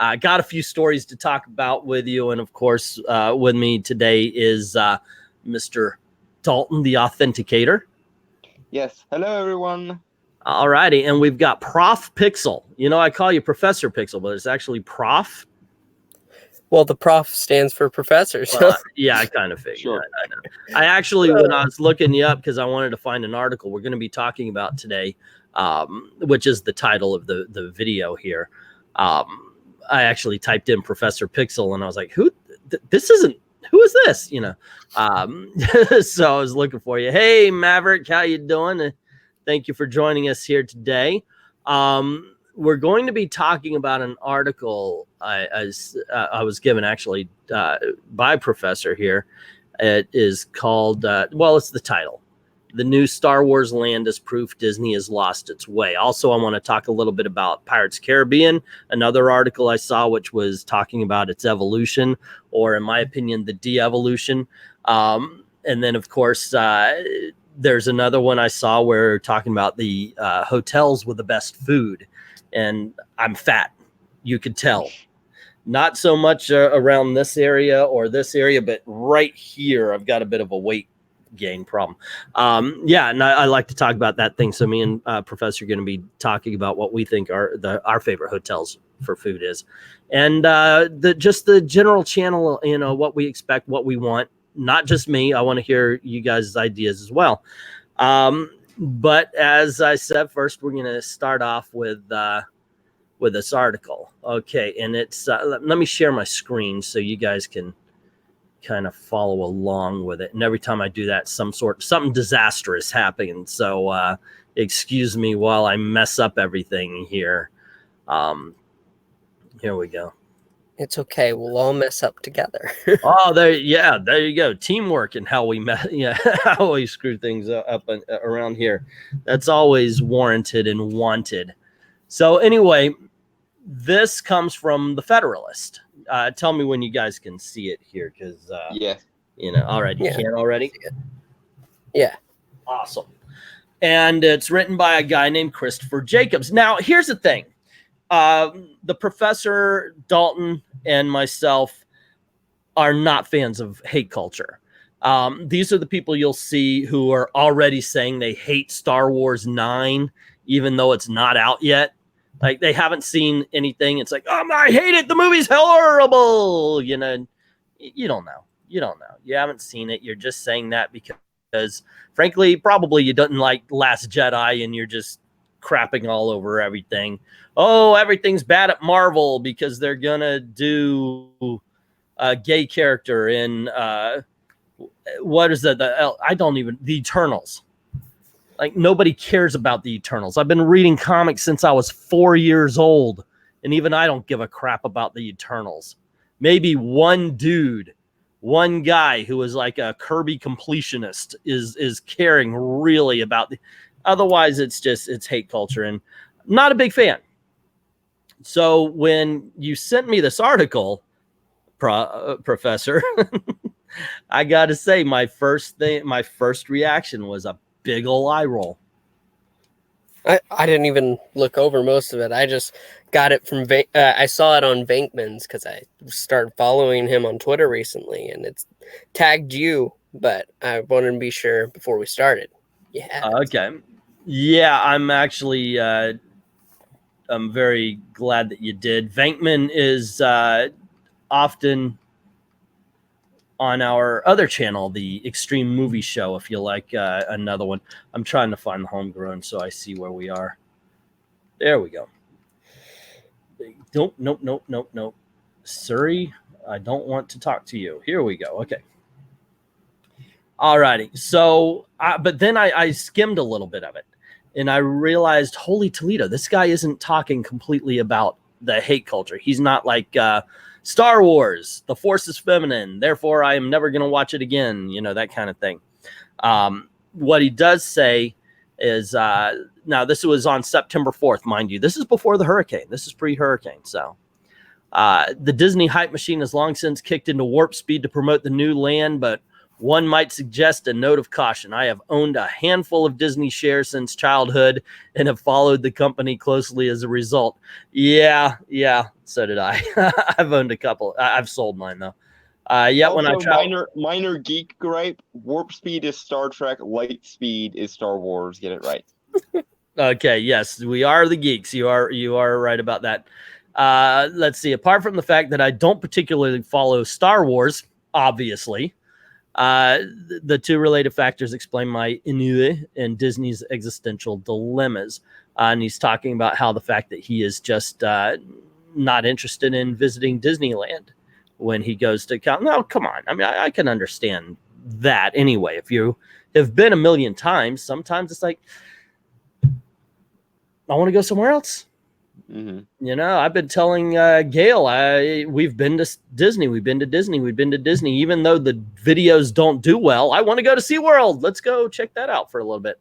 I got a few stories to talk about with you. And of course, with me today is Mr. Dalton, the Authenticator. Yes. Hello, everyone. All righty. And we've got Prof Pixel. You know, I call you Professor Pixel, but it's actually Prof. Well, the prof stands for professor. So. Well, yeah, I kind of figured. Sure. I know. I actually, when I was looking you up, because I wanted to find an article we're going to be talking about today, which is the title of the video here. I actually typed in Professor Pixel, and I was like, who is this? You know, so I was looking for you. Hey, Maverick, how you doing? Thank you for joining us here today. We're going to be talking about an article I was given actually by Professor here. It is called, well, it's the title. The new Star Wars land is proof Disney has lost its way. Also, I want to talk a little bit about Pirates Caribbean, another article I saw which was talking about its evolution, or in my opinion, the de-evolution. And then, of course, there's another one I saw where talking about the hotels with the best food. And I'm fat, you could tell. Not so much around this area or this area, but right here, I've got a bit of a weight gain problem. Yeah, and I like to talk about that thing. So me and Professor are going to be talking about what we think our favorite hotels for food is, and just the general channel. You know, what we expect, what we want. Not just me. I want to hear you guys' ideas as well. But as I said, first we're going to start off with this article. Okay, and it's let me share my screen so you guys can kind of follow along with it. And every time I do that, something disastrous happening. So excuse me while I mess up everything here. Here we go. It's okay. We'll all mess up together. Oh, there you go. Teamwork and how we how we screw things up around here. That's always warranted and wanted. So anyway, this comes from the Federalist. Tell me when you guys can see it here, because yeah, you know, all right, you can already. Yeah, awesome. And it's written by a guy named Christopher Jacobs. Now, here's the thing. The Professor, Dalton, and myself are not fans of hate culture. These are the people you'll see who are already saying they hate Star Wars 9, even though it's not out yet. Like, they haven't seen anything. It's like, oh, I hate it. The movie's horrible. You know, you don't know. You don't know. You haven't seen it. You're just saying that because frankly, probably you didn't like Last Jedi and you're just crapping all over everything. Oh, everything's bad at Marvel because they're gonna do a gay character in what is that? The Eternals. Like, nobody cares about the Eternals. I've been reading comics since I was 4 years old, and even I don't give a crap about the Eternals. Maybe one guy who is like a Kirby completionist is caring really about the. Otherwise, it's hate culture, and not a big fan. So when you sent me this article, Professor, I got to say my first reaction was a big ol' eye roll. I didn't even look over most of it. I just got it from I saw it on Venkman's because I started following him on Twitter recently, and it's tagged you, but I wanted to be sure before we started. Yeah. Okay. Yeah, I'm actually I'm very glad that you did. Venkman is often on our other channel, the Extreme Movie Show, if you like another one. I'm trying to find the homegrown so I see where we are. There we go. Nope. Surrey, I don't want to talk to you. Here we go. Okay. All righty. So, but then I skimmed a little bit of it, and I realized, holy Toledo, this guy isn't talking completely about the hate culture. He's not like Star Wars, the Force is feminine, therefore I am never going to watch it again, you know, that kind of thing. What he does say is, now this was on September 4th, mind you. This is before the hurricane. This is pre-hurricane. So the Disney hype machine has long since kicked into warp speed to promote the new land, but One might suggest a note of caution. I have owned a handful of Disney shares since childhood and have followed the company closely as a result. Yeah, so did I. I've owned a couple. I've sold mine, though. Also, when I minor geek gripe, warp speed is Star Trek, light speed is Star Wars. Get it right. Okay, yes, we are the geeks. You are right about that. Let's see. Apart from the fact that I don't particularly follow Star Wars, obviously, the two related factors explain my ennui in Disney's existential dilemmas. And he's talking about how the fact that he is just not interested in visiting Disneyland when he goes to No, come on. I mean, I can understand that anyway. If you have been a million times, sometimes it's like, I want to go somewhere else. Mm-hmm. You know, I've been telling Gail, we've been to Disney. We've been to Disney. Even though the videos don't do well, I want to go to SeaWorld. Let's go check that out for a little bit.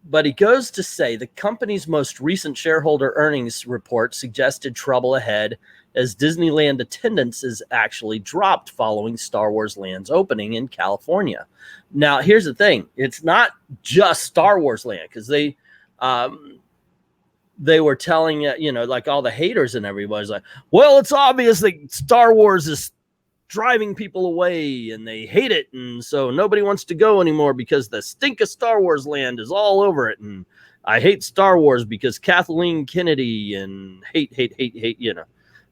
But he goes to say the company's most recent shareholder earnings report suggested trouble ahead as Disneyland attendance is actually dropped following Star Wars Land's opening in California. Now, here's the thing. It's not just Star Wars Land, because they were telling, like all the haters and everybody's like, well, it's obvious that Star Wars is driving people away and they hate it. And so nobody wants to go anymore because the stink of Star Wars Land is all over it. And I hate Star Wars because Kathleen Kennedy and hate,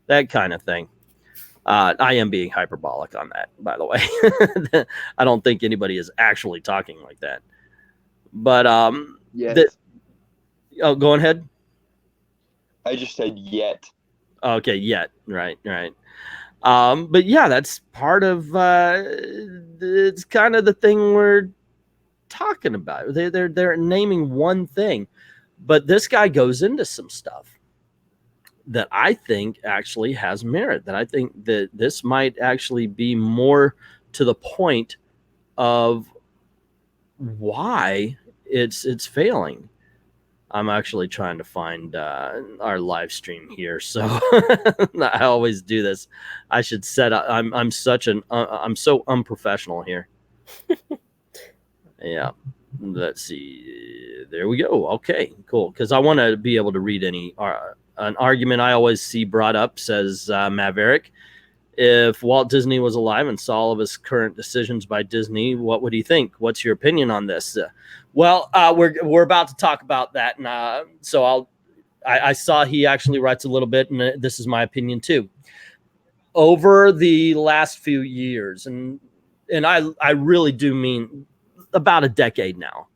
that kind of thing. I am being hyperbolic on that, by the way. I don't think anybody is actually talking like that. But yes. Go ahead. I just said yet. Okay, yet. Right. But yeah, that's part of it's kind of the thing we're talking about. They're naming one thing, but this guy goes into some stuff that I think actually has merit, that I think that this might actually be more to the point of why it's failing. I'm actually trying to find our live stream here, so I always do this. I should set up. I'm so unprofessional here. Yeah, let's see. There we go. Okay, cool. Because I want to be able to read an argument I always see brought up. Says Maverick, if Walt Disney was alive and saw all of his current decisions by Disney, what would he think? What's your opinion on this? Well, we're about to talk about that, and so I saw he actually writes a little bit, and this is my opinion too. Over the last few years, and I really do mean about a decade now,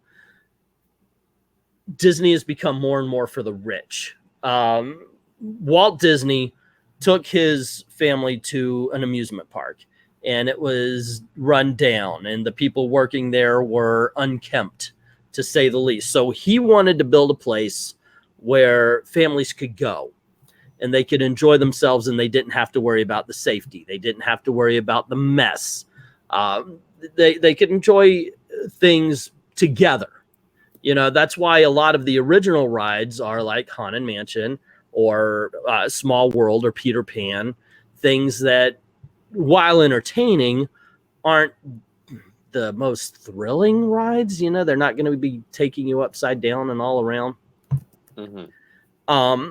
Disney has become more and more for the rich. Walt Disney took his family to an amusement park, and it was run down, and the people working there were unkempt, to say the least. So he wanted to build a place where families could go and they could enjoy themselves, and they didn't have to worry about the safety. They didn't have to worry about the mess. They could enjoy things together. You know, that's why a lot of the original rides are like Haunted Mansion or Small World or Peter Pan, things that, while entertaining, aren't the most thrilling rides. You know, they're not going to be taking you upside down and all around. Mm-hmm.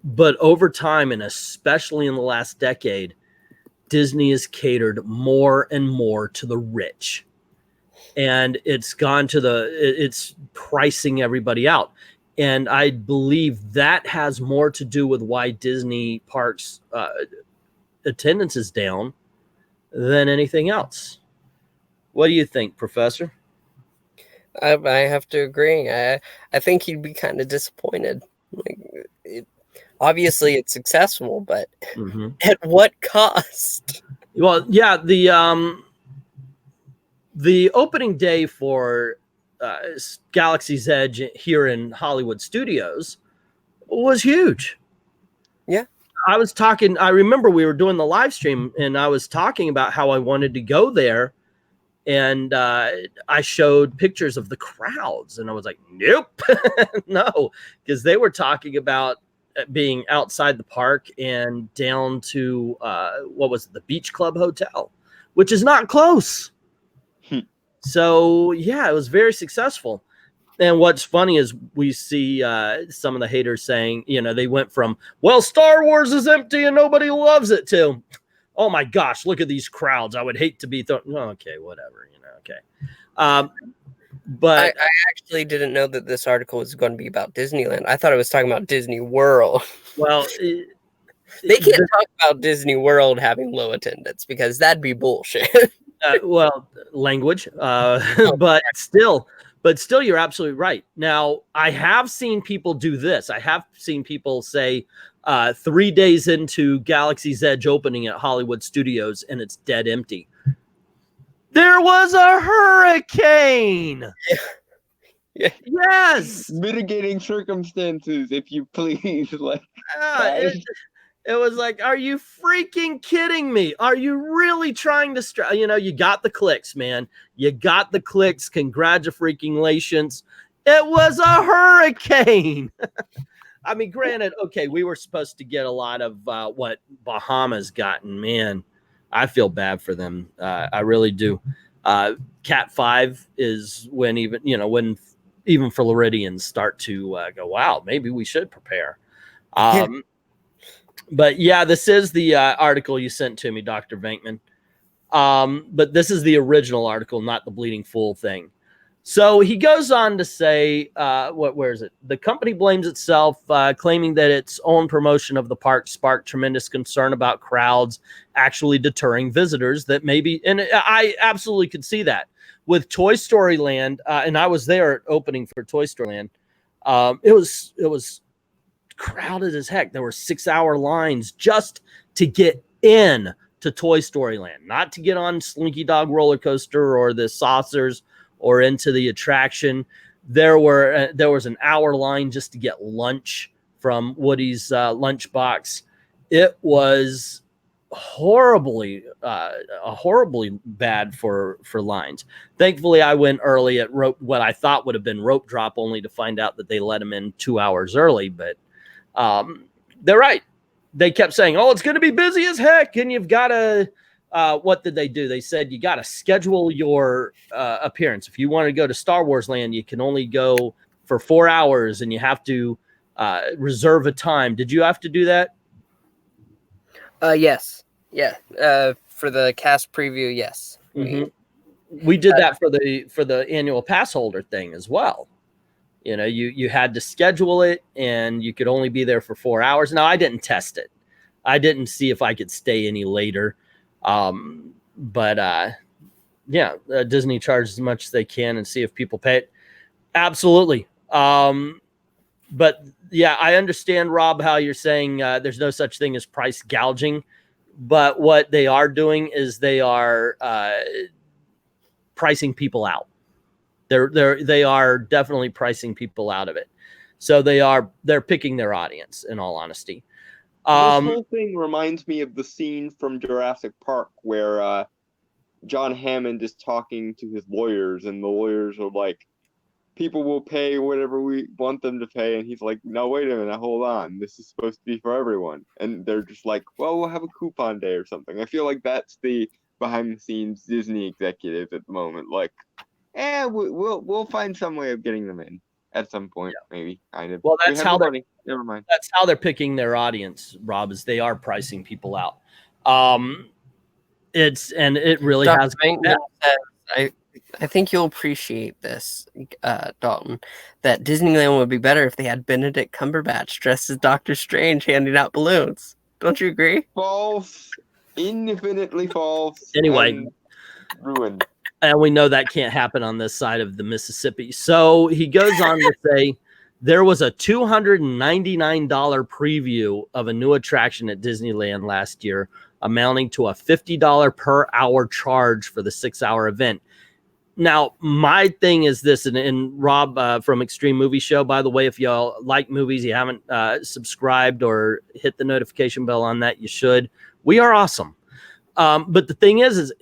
But over time, and especially in the last decade, Disney has catered more and more to the rich. And it's gone to it's pricing everybody out. And I believe that has more to do with why Disney parks attendance is down than anything else. What do you think, Professor? I have to agree. I think he'd be kind of disappointed. Obviously, it's successful, but at what cost? Well, yeah, the opening day for Galaxy's Edge here in Hollywood Studios was huge. Yeah. I remember we were doing the live stream, and I was talking about how I wanted to go there, and I showed pictures of the crowds, and I was like, nope, no, because they were talking about being outside the park and down to what was it, the Beach Club Hotel. which is not close. So yeah, it was very successful. And what's funny is we see some of the haters saying, you know, they went from, well, Star Wars is empty and nobody loves it, to, oh my gosh, look at these crowds. I would hate to be thrown. Oh, okay, whatever, you know, okay. But I actually didn't know that this article was going to be about Disneyland. I thought it was talking about Disney World. well, They can't talk about Disney World having low attendance because that'd be bullshit. well, language, but still, you're absolutely right. Now, I have seen people do this. I have seen people say 3 days into Galaxy's Edge opening at Hollywood Studios and it's dead empty. There was a hurricane. Yeah. Yes. Mitigating circumstances, if you please. Like, it was like, are you freaking kidding me? Are you really trying to you know, you got the clicks, man. You got the clicks. Congratulations. It was a hurricane. I mean, granted, okay, we were supposed to get a lot of what Bahamas gotten. Man, I feel bad for them. I really do. Cat 5 is when even Floridians start to go, wow, maybe we should prepare. But yeah, this is the article you sent to me, Dr. Venkman. But this is the original article, not the Bleeding Fool thing. So he goes on to say, where is it? The company blames itself, claiming that its own promotion of the park sparked tremendous concern about crowds actually deterring visitors that maybe, and I absolutely could see that. With Toy Story Land, and I was there at opening for Toy Story Land, it was crowded as heck. There were 6-hour lines just to get in to Toy Story Land, not to get on Slinky Dog roller coaster or the saucers or into the attraction. There was an hour line just to get lunch from Woody's lunchbox. It was horribly bad for lines. Thankfully, I went early at what I thought would have been rope drop, only to find out that they let him in 2 hours early. But they're right. They kept saying, oh, it's going to be busy as heck. And you've got to, what did they do? They said, you got to schedule your appearance. If you want to go to Star Wars Land, you can only go for 4 hours and you have to reserve a time. Did you have to do that? Yes. Yeah. For the cast preview. Yes. Mm-hmm. We did that for the annual pass holder thing as well. You know, you had to schedule it and you could only be there for 4 hours. Now, I didn't test it. I didn't see if I could stay any later. Disney charges as much as they can and see if people pay it. Absolutely. But yeah, I understand, Rob, how you're saying there's no such thing as price gouging. But what they are doing is they are pricing people out. They are definitely pricing people out of it. So they're picking their audience, in all honesty. This whole thing reminds me of the scene from Jurassic Park where John Hammond is talking to his lawyers, and the lawyers are like, people will pay whatever we want them to pay. And he's like, no, wait a minute, hold on. This is supposed to be for everyone. And they're just like, well, we'll have a coupon day or something. I feel like that's the behind the scenes Disney executive at the moment. Like, we'll find some way of getting them in at some point, maybe, kind of. Well, that's how money. Never mind. That's how they're picking their audience, Rob, is they are pricing people out. It really Dr. has. I think you'll appreciate this, Dalton, that Disneyland would be better if they had Benedict Cumberbatch dressed as Doctor Strange handing out balloons. Don't you agree? False. Infinitely false. Anyway. Ruined. And we know that can't happen on this side of the Mississippi. So he goes on to say there was a $299 preview of a new attraction at Disneyland last year, amounting to a $50 per hour charge for the 6-hour event. Now, my thing is this, and Rob from Extreme Movie Show, by the way, if y'all like movies, you haven't subscribed or hit the notification bell on that, you should. We are awesome. But the thing is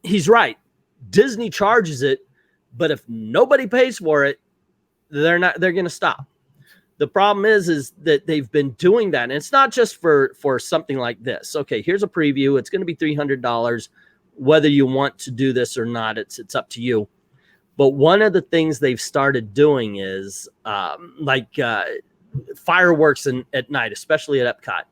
he's right. Disney charges it, but if nobody pays for it, they're going to stop. The problem is that they've been doing that. And it's not just for something like this. Okay, here's a preview. It's going to be $300. whether you want to do this or not, it's up to you. But one of the things they've started doing is fireworks at night, especially at Epcot.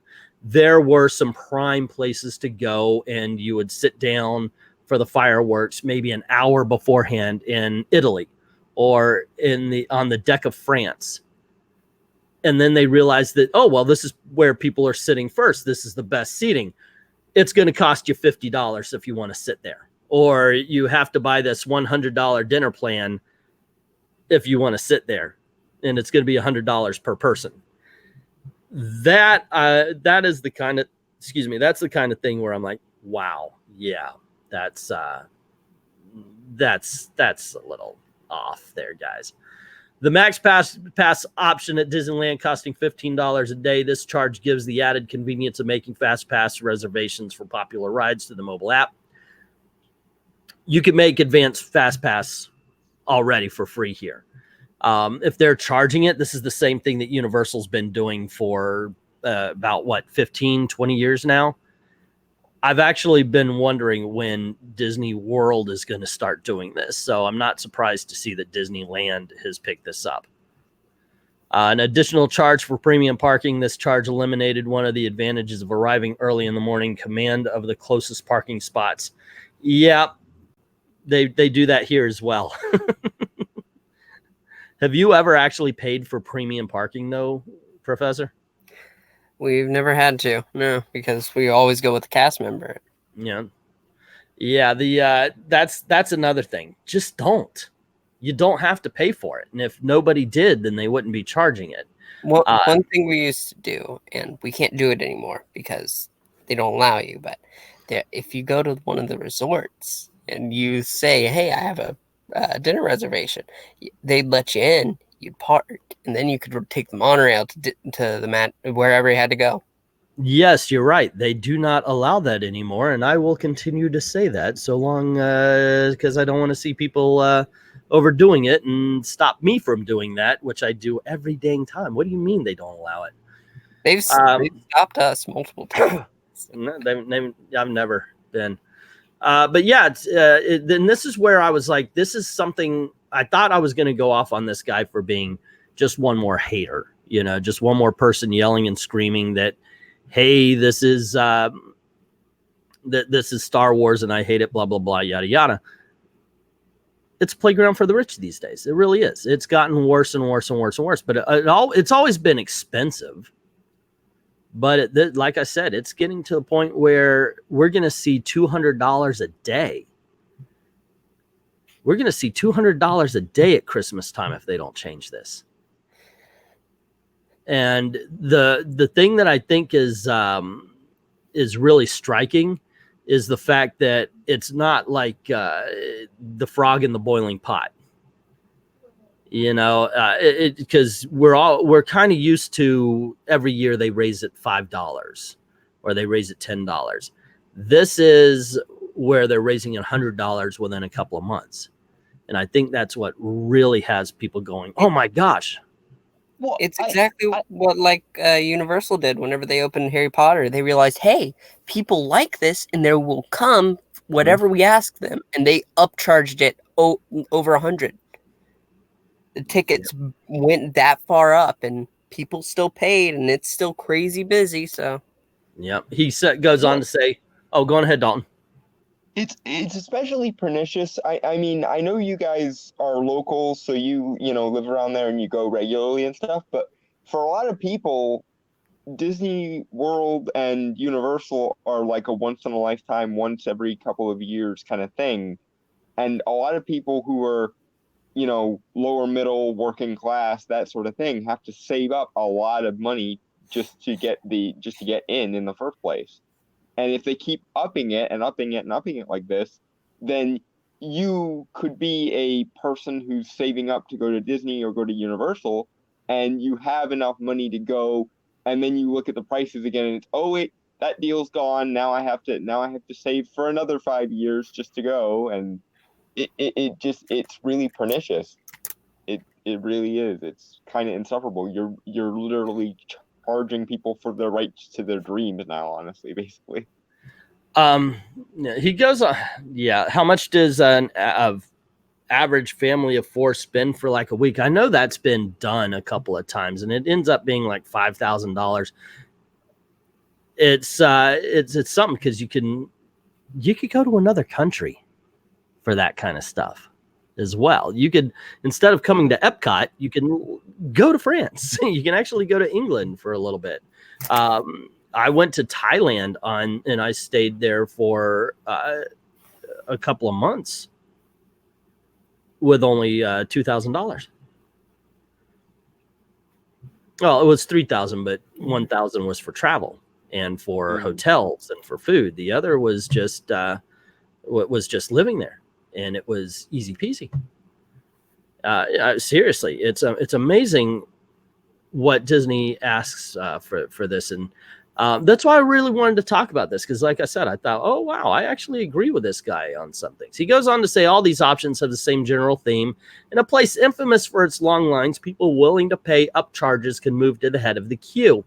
There were some prime places to go, and you would sit down for the fireworks maybe an hour beforehand in Italy or on the deck of France. And then they realized that, oh, well, this is where people are sitting first. This is the best seating. It's going to cost you $50 if you want to sit there. Or you have to buy this $100 dinner plan if you want to sit there. And it's going to be $100 per person. That is the kind of, that's the kind of thing where I'm like, wow, yeah, that's a little off there, guys. The Max Pass option at Disneyland costing $15 a day. This charge gives the added convenience of making Fast Pass reservations for popular rides to the mobile app. You can make advanced Fast Pass already for free here. If they're charging it, this is the same thing that Universal's been doing for about 15, 20 years now. I've actually been wondering when Disney World is going to start doing this. So I'm not surprised to see that Disneyland has picked this up. An additional charge for premium parking. This charge eliminated one of the advantages of arriving early in the morning, command of the closest parking spots. Yeah, they do that here as well. Have you ever actually paid for premium parking though, Professor? We've never had to, no, because we always go with the cast member. Yeah. That's another thing. Just don't. You don't have to pay for it. And if nobody did, then they wouldn't be charging it. Well, one thing we used to do, and we can't do it anymore because they don't allow you, but if you go to one of the resorts and you say, hey, I have a dinner reservation, they'd let you in. You'd park, and then you could take the monorail to the mat wherever you had to go. Yes, you're right. They do not allow that anymore, and I will continue to say that so long because I don't want to see people overdoing it and stop me from doing that, which I do every dang time. What do you mean they don't allow it? They've stopped us multiple times. I've never been. But yeah, then this is where I was like, this is something I thought I was going to go off on this guy for being just one more hater, just one more person yelling and screaming that, hey, this is Star Wars and I hate it, blah, blah, blah, yada, yada. It's a playground for the rich these days. It really is. It's gotten worse and worse and worse and worse, but it's always been expensive. But like I said, it's getting to the point where we're going to see $200 a day. We're going to see $200 a day at Christmas time if they don't change this. And the thing that I think is really striking is the fact that it's not like the frog in the boiling pot. Because we're kind of used to every year they raise it $5 or they raise it $10. This is where they're raising it $100 within a couple of months. And I think that's what really has people going, oh my gosh. Well, it's exactly what Universal did whenever they opened Harry Potter. They realized, hey, people like this and they will come whatever we ask them. And they upcharged it over 100. The tickets went that far up and people still paid and it's still crazy busy. So, yeah, he goes on to say, oh, go on ahead, Dalton. It's especially pernicious. I mean, I know you guys are local, so you live around there and you go regularly and stuff, but for a lot of people, Disney World and Universal are like a once in a lifetime, once every couple of years kind of thing. And a lot of people who are, lower middle, working class, that sort of thing, have to save up a lot of money just to get in the first place. And if they keep upping it and upping it and upping it like this, then you could be a person who's saving up to go to Disney or go to Universal, and you have enough money to go, and then you look at the prices again, and it's, oh wait, that deal's gone. Now I have to save for another 5 years just to go, and it's really pernicious. It really is. It's kind of insufferable. You're literally charging people for their rights to their dreams now, honestly, basically. He goes on. Yeah. How much does an average family of 4 spend for like a week? I know that's been done a couple of times, and it ends up being like $5,000. It's something, because you could go to another country for that kind of stuff as well. You could, instead of coming to Epcot, you can go to France. You can actually go to England for a little bit. I went to Thailand and I stayed there for a couple of months with only $2,000. Well, it was 3,000, but 1,000 was for travel and for hotels and for food. The other was just living there, and it was easy peasy. Seriously, it's amazing what Disney asks for this, and that's why I really wanted to talk about this, because like I said, I thought, oh wow, I actually agree with this guy on some things. He goes on to say all these options have the same general theme. In a place infamous for its long lines, people willing to pay up charges can move to the head of the queue.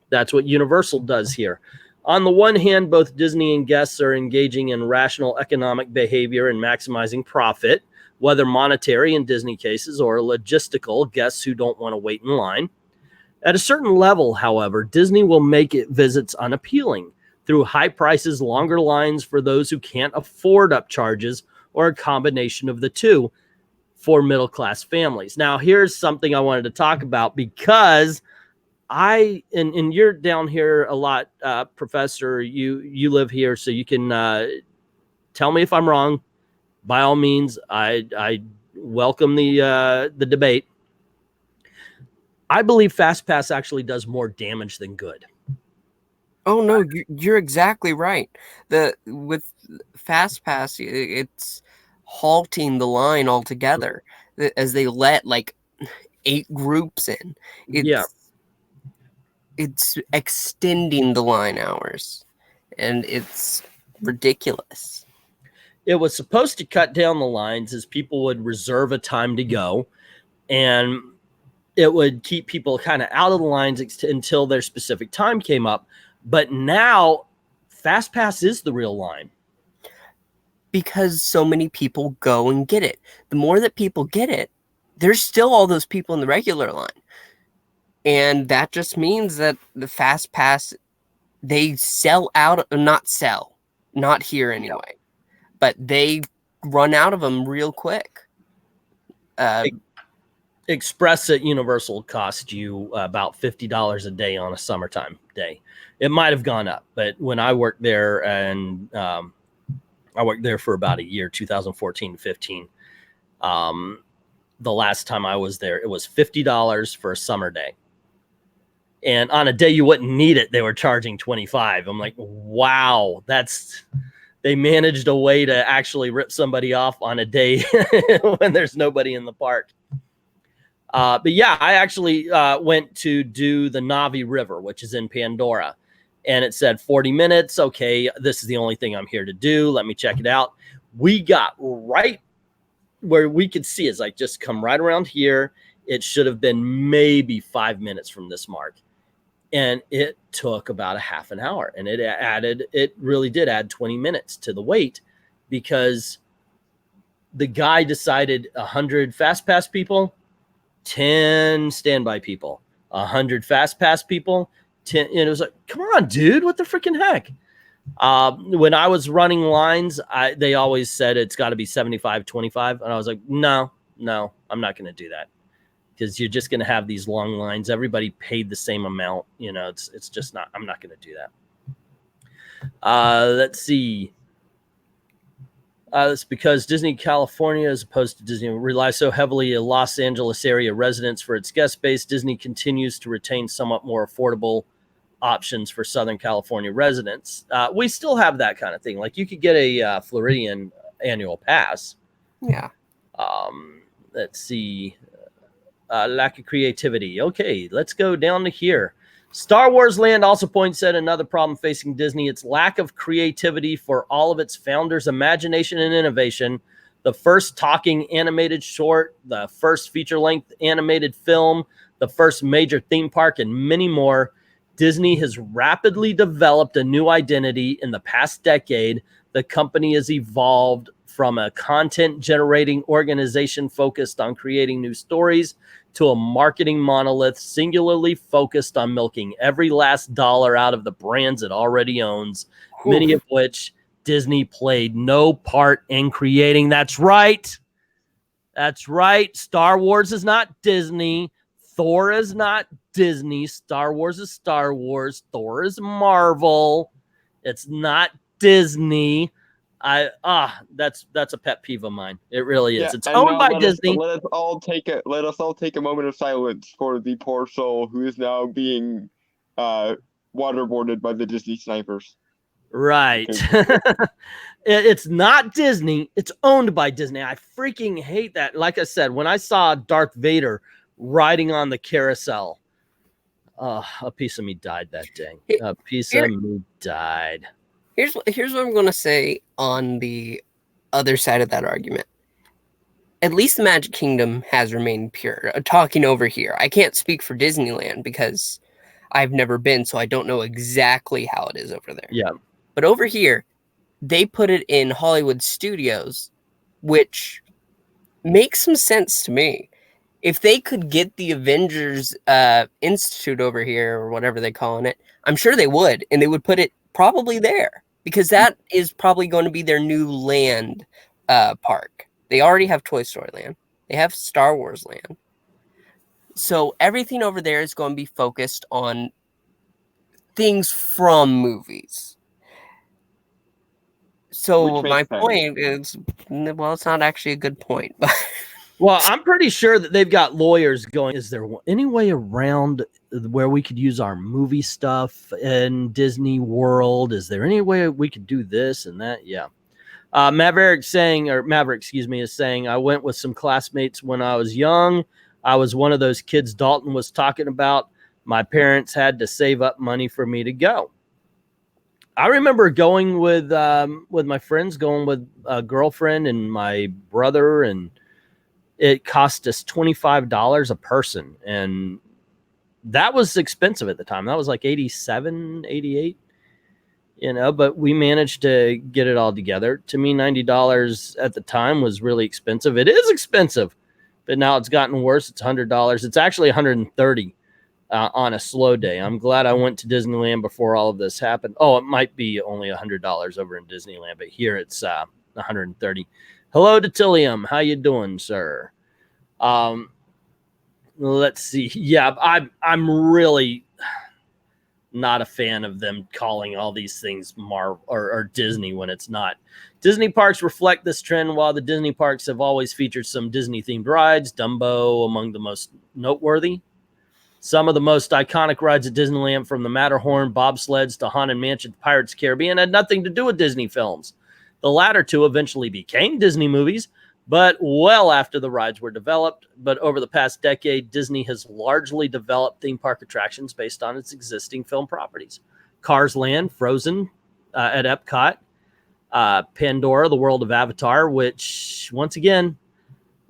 That's what Universal does here. On the one hand, both Disney and guests are engaging in rational economic behavior and maximizing profit, whether monetary in Disney cases or logistical, guests who don't want to wait in line. At a certain level, however, Disney will make it visits unappealing through high prices, longer lines for those who can't afford upcharges, or a combination of the two for middle-class families. Now, here's something I wanted to talk about, because and you're down here a lot, Professor. You live here, so you can tell me if I'm wrong. By all means, I welcome the debate. I believe FastPass actually does more damage than good. Oh no, you're exactly right. With FastPass, it's halting the line altogether as they let like 8 groups in. It's extending the line hours, and it's ridiculous. It was supposed to cut down the lines as people would reserve a time to go, and it would keep people kind of out of the lines until their specific time came up. But now FastPass is the real line, because so many people go and get it. The more that people get it, there's still all those people in the regular line. And that just means that the FastPass, they sell out, not here anyway, but they run out of them real quick. Express at Universal cost you about $50 a day on a summertime day. It might have gone up, but when I worked there, and I worked there for about a year, 2014 to 15. The last time I was there, it was $50 for a summer day. And on a day you wouldn't need it, they were charging $25. I'm like, wow, they managed a way to actually rip somebody off on a day when there's nobody in the park. But yeah, I actually went to do the Navi River, which is in Pandora, and it said 40 minutes. Okay, this is the only thing I'm here to do. Let me check it out. We got right where we could see, it's like, just come right around here. It should have been maybe 5 minutes from this mark. And it took about a half an hour, and it really did add 20 minutes to the wait, because the guy decided 100 FastPass people, 10 standby people, 100 FastPass people, 10. And it was like, come on, dude, what the freaking heck? When I was running lines, they always said it's got to be 75-25. And I was like, no, I'm not going to do that, because you're just going to have these long lines. Everybody paid the same amount. It's just not, I'm not going to do that. Let's see. It's because Disney California, as opposed to Disney, relies so heavily on Los Angeles area residents for its guest base. Disney continues to retain somewhat more affordable options for Southern California residents. We still have that kind of thing. Like, you could get a Floridian annual pass. Yeah. Let's see. Lack of creativity. Okay, let's go down to here. Star Wars Land also points at another problem facing Disney: its lack of creativity for all of its founders' imagination and innovation. The first talking animated short, the first feature-length animated film, the first major theme park, and many more. Disney has rapidly developed a new identity in the past decade. The company has evolved from a content-generating organization focused on creating new stories to a marketing monolith singularly focused on milking every last dollar out of the brands it already owns, many of which Disney played no part in creating. That's right. That's right. Star Wars is not Disney. Thor is not Disney. Star Wars is Star Wars. Thor is Marvel. It's not Disney. That's a pet peeve of mine. It really is. Yeah, it's and owned now by Disney. Let us all take a moment of silence for the poor soul who is now being waterboarded by the Disney snipers. Right. It's not Disney. It's owned by Disney. I freaking hate that. Like I said, when I saw Darth Vader riding on the carousel, a piece of me died that day. A piece of me died. Here's what I'm going to say on the other side of that argument. At least the Magic Kingdom has remained pure. Talking over here, I can't speak for Disneyland because I've never been, so I don't know exactly how it is over there. Yeah. But over here, they put it in Hollywood Studios, which makes some sense to me. If they could get the Avengers Institute over here, or whatever they're calling it, I'm sure they would, and they would put it probably there, because that is probably going to be their new land park. They already have Toy Story Land. They have Star Wars Land. So everything over there is going to be focused on things from movies. So my point is, well, it's not actually a good point. But well, I'm pretty sure that they've got lawyers going, is there any way around where we could use our movie stuff in Disney World? Is there any way we could do this and that? Yeah. Maverick, is saying, I went with some classmates when I was young. I was one of those kids Dalton was talking about. My parents had to save up money for me to go. I remember going with my friends, going with a girlfriend and my brother, and it cost us $25 a person. And that was expensive at the time. That was like 87, 88. But we managed to get it all together. To me, $90 at the time was really expensive. It is expensive, but now it's gotten worse. It's $100. It's actually $130 on a slow day. I'm glad I went to Disneyland before all of this happened. Oh, it might be only $100 over in Disneyland, but here it's $130. Hello, Detillium. How you doing, sir? Let's see. Yeah, I'm really not a fan of them calling all these things Marvel or Disney when it's not. Disney parks reflect this trend. While the Disney parks have always featured some Disney-themed rides, Dumbo among the most noteworthy. Some of the most iconic rides at Disneyland, from the Matterhorn, bobsleds to Haunted Mansion, Pirates of the Caribbean, had nothing to do with Disney films. The latter two eventually became Disney movies, but well after the rides were developed. But over the past decade, Disney has largely developed theme park attractions based on its existing film properties. Cars Land, Frozen at Epcot, Pandora, the World of Avatar, which, once again,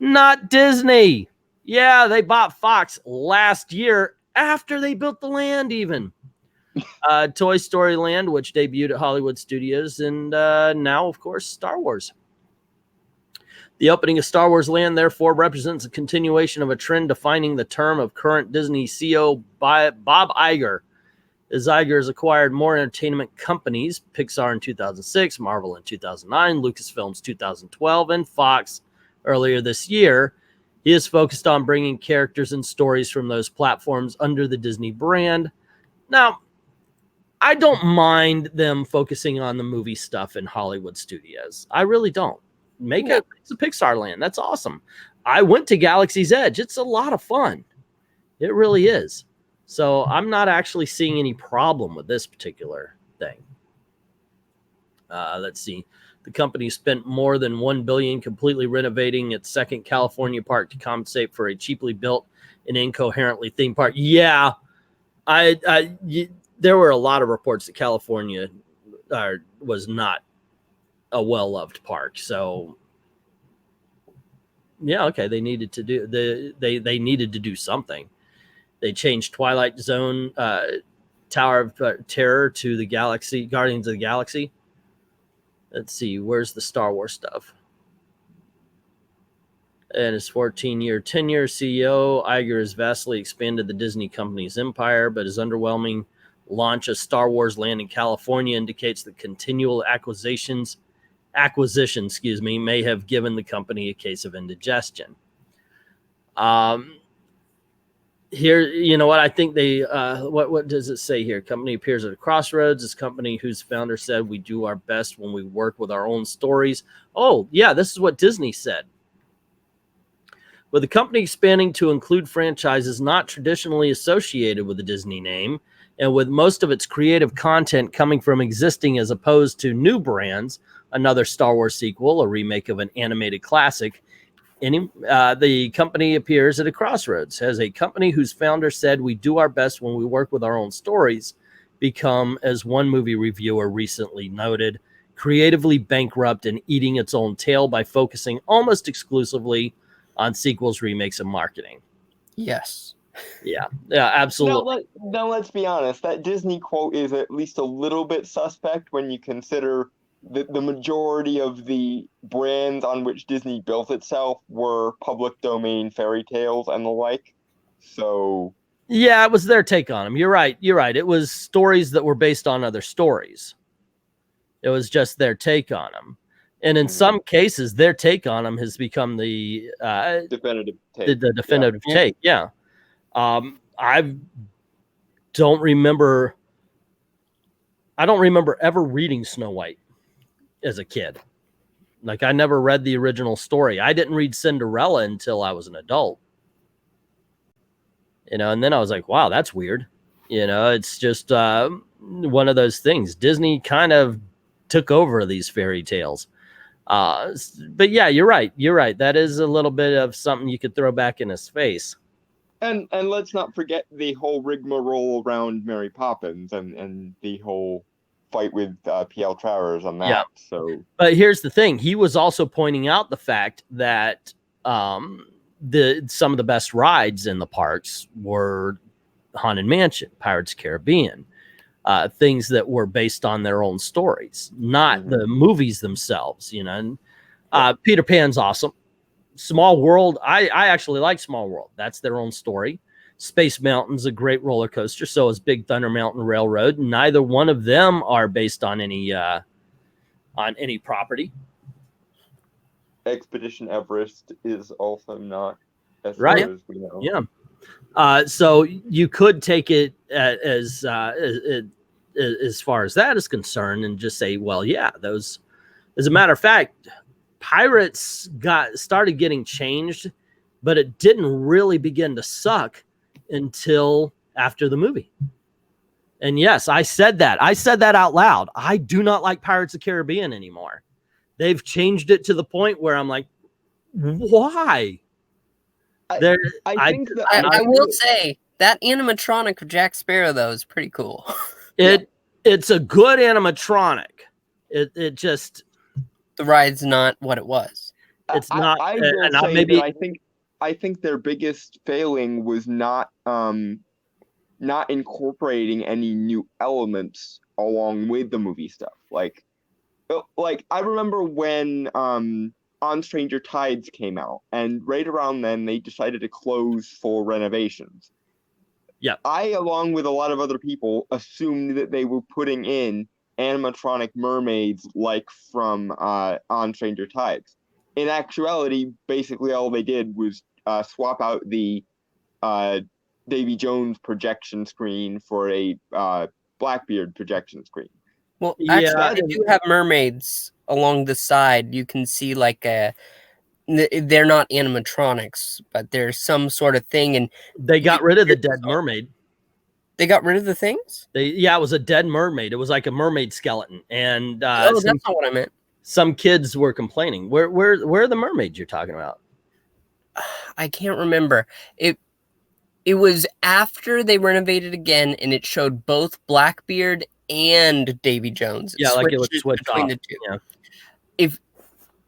not Disney. Yeah, they bought Fox last year after they built the land even. Toy Story Land, which debuted at Hollywood Studios, and now, of course, Star Wars. The opening of Star Wars Land, therefore, represents a continuation of a trend defining the term of current Disney CEO Bob Iger. As Iger has acquired more entertainment companies, Pixar in 2006, Marvel in 2009, Lucasfilms 2012, and Fox earlier this year, he is focused on bringing characters and stories from those platforms under the Disney brand. Now, I don't mind them focusing on the movie stuff in Hollywood Studios. I really don't. It's a Pixar land. That's awesome. I went to Galaxy's Edge. It's a lot of fun. It really is. So I'm not actually seeing any problem with this particular thing. Let's see. The company spent more than $1 billion completely renovating its second California park to compensate for a cheaply built and incoherently themed park. Yeah, there were a lot of reports that California was not a well-loved park. So yeah, okay, they needed to do they needed to do something. They changed Twilight Zone Tower of Terror to the Galaxy, Guardians of the Galaxy. Let's see, where's the Star Wars stuff? And his 14-year tenure, CEO Iger has vastly expanded the Disney company's empire, but his underwhelming launch of Star Wars Land in California indicates that continual acquisitions, may have given the company a case of indigestion. Here, you know what? I think they, what does it say here? Company appears at a crossroads. This company whose founder said, "We do our best when we work with our own stories." Oh, yeah, this is what Disney said. With the company expanding to include franchises not traditionally associated with the Disney name, and with most of its creative content coming from existing as opposed to new brands, another Star Wars sequel, a remake of an animated classic, the company appears at a crossroads. As a company whose founder said, "We do our best when we work with our own stories," become, as one movie reviewer recently noted, creatively bankrupt and eating its own tail by focusing almost exclusively on sequels, remakes, and marketing. Yes. Yeah, absolutely. Now let's be honest. That Disney quote is at least a little bit suspect when you consider the majority of the brands on which Disney built itself were public domain fairy tales and the like. So yeah, it was their take on them. You're right. It was stories that were based on other stories. It was just their take on them. And in some cases, their take on them has become the definitive take. The definitive take. Yeah. I don't remember ever reading Snow White as a kid. Like, I never read the original story. I didn't read Cinderella until I was an adult. And then I was like, wow, that's weird. It's just one of those things. Disney kind of took over these fairy tales. But yeah, you're right. That is a little bit of something you could throw back in his face. And let's not forget the whole rigmarole around Mary Poppins and the whole fight with P.L. Travers on that. Yeah. So, but here's the thing: he was also pointing out the fact that some of the best rides in the parks were Haunted Mansion, Pirates of the Caribbean, things that were based on their own stories, not the movies themselves. And Peter Pan's awesome. Small World, I actually like Small World. That's their own story. Space Mountain's a great roller coaster. So is Big Thunder Mountain Railroad. Neither one of them are based on any property. Expedition Everest is also not, as right. far as we know. Yeah. So you could take it as far as that is concerned and just say, well, yeah, those. As a matter of fact, Pirates started getting changed, but it didn't really begin to suck until after the movie. And yes, I said that out loud. I do not like Pirates of the Caribbean anymore. They've changed it to the point where I'm like, why? I will say that animatronic of Jack Sparrow though is pretty cool. It's a good animatronic. It just, the ride's not what it was. It's not. I will say that I think their biggest failing was not incorporating any new elements along with the movie stuff. Like I remember when On Stranger Tides came out, and right around then they decided to close for renovations. Yeah, I, along with a lot of other people, assumed that they were putting in animatronic mermaids like from On Stranger Tides. In actuality, basically all they did was swap out the Davy Jones projection screen for a Blackbeard projection screen. Well, actually, they do have mermaids along the side. You can see like they're not animatronics, but there's some sort of thing. And they got rid of the dead mermaid. They got rid of the things? It was a dead mermaid. It was like a mermaid skeleton. And that's not what I meant. Some kids were complaining. Where are the mermaids you're talking about? I can't remember. It was after they renovated again, and it showed both Blackbeard and Davy Jones. It was switched between the two. Yeah.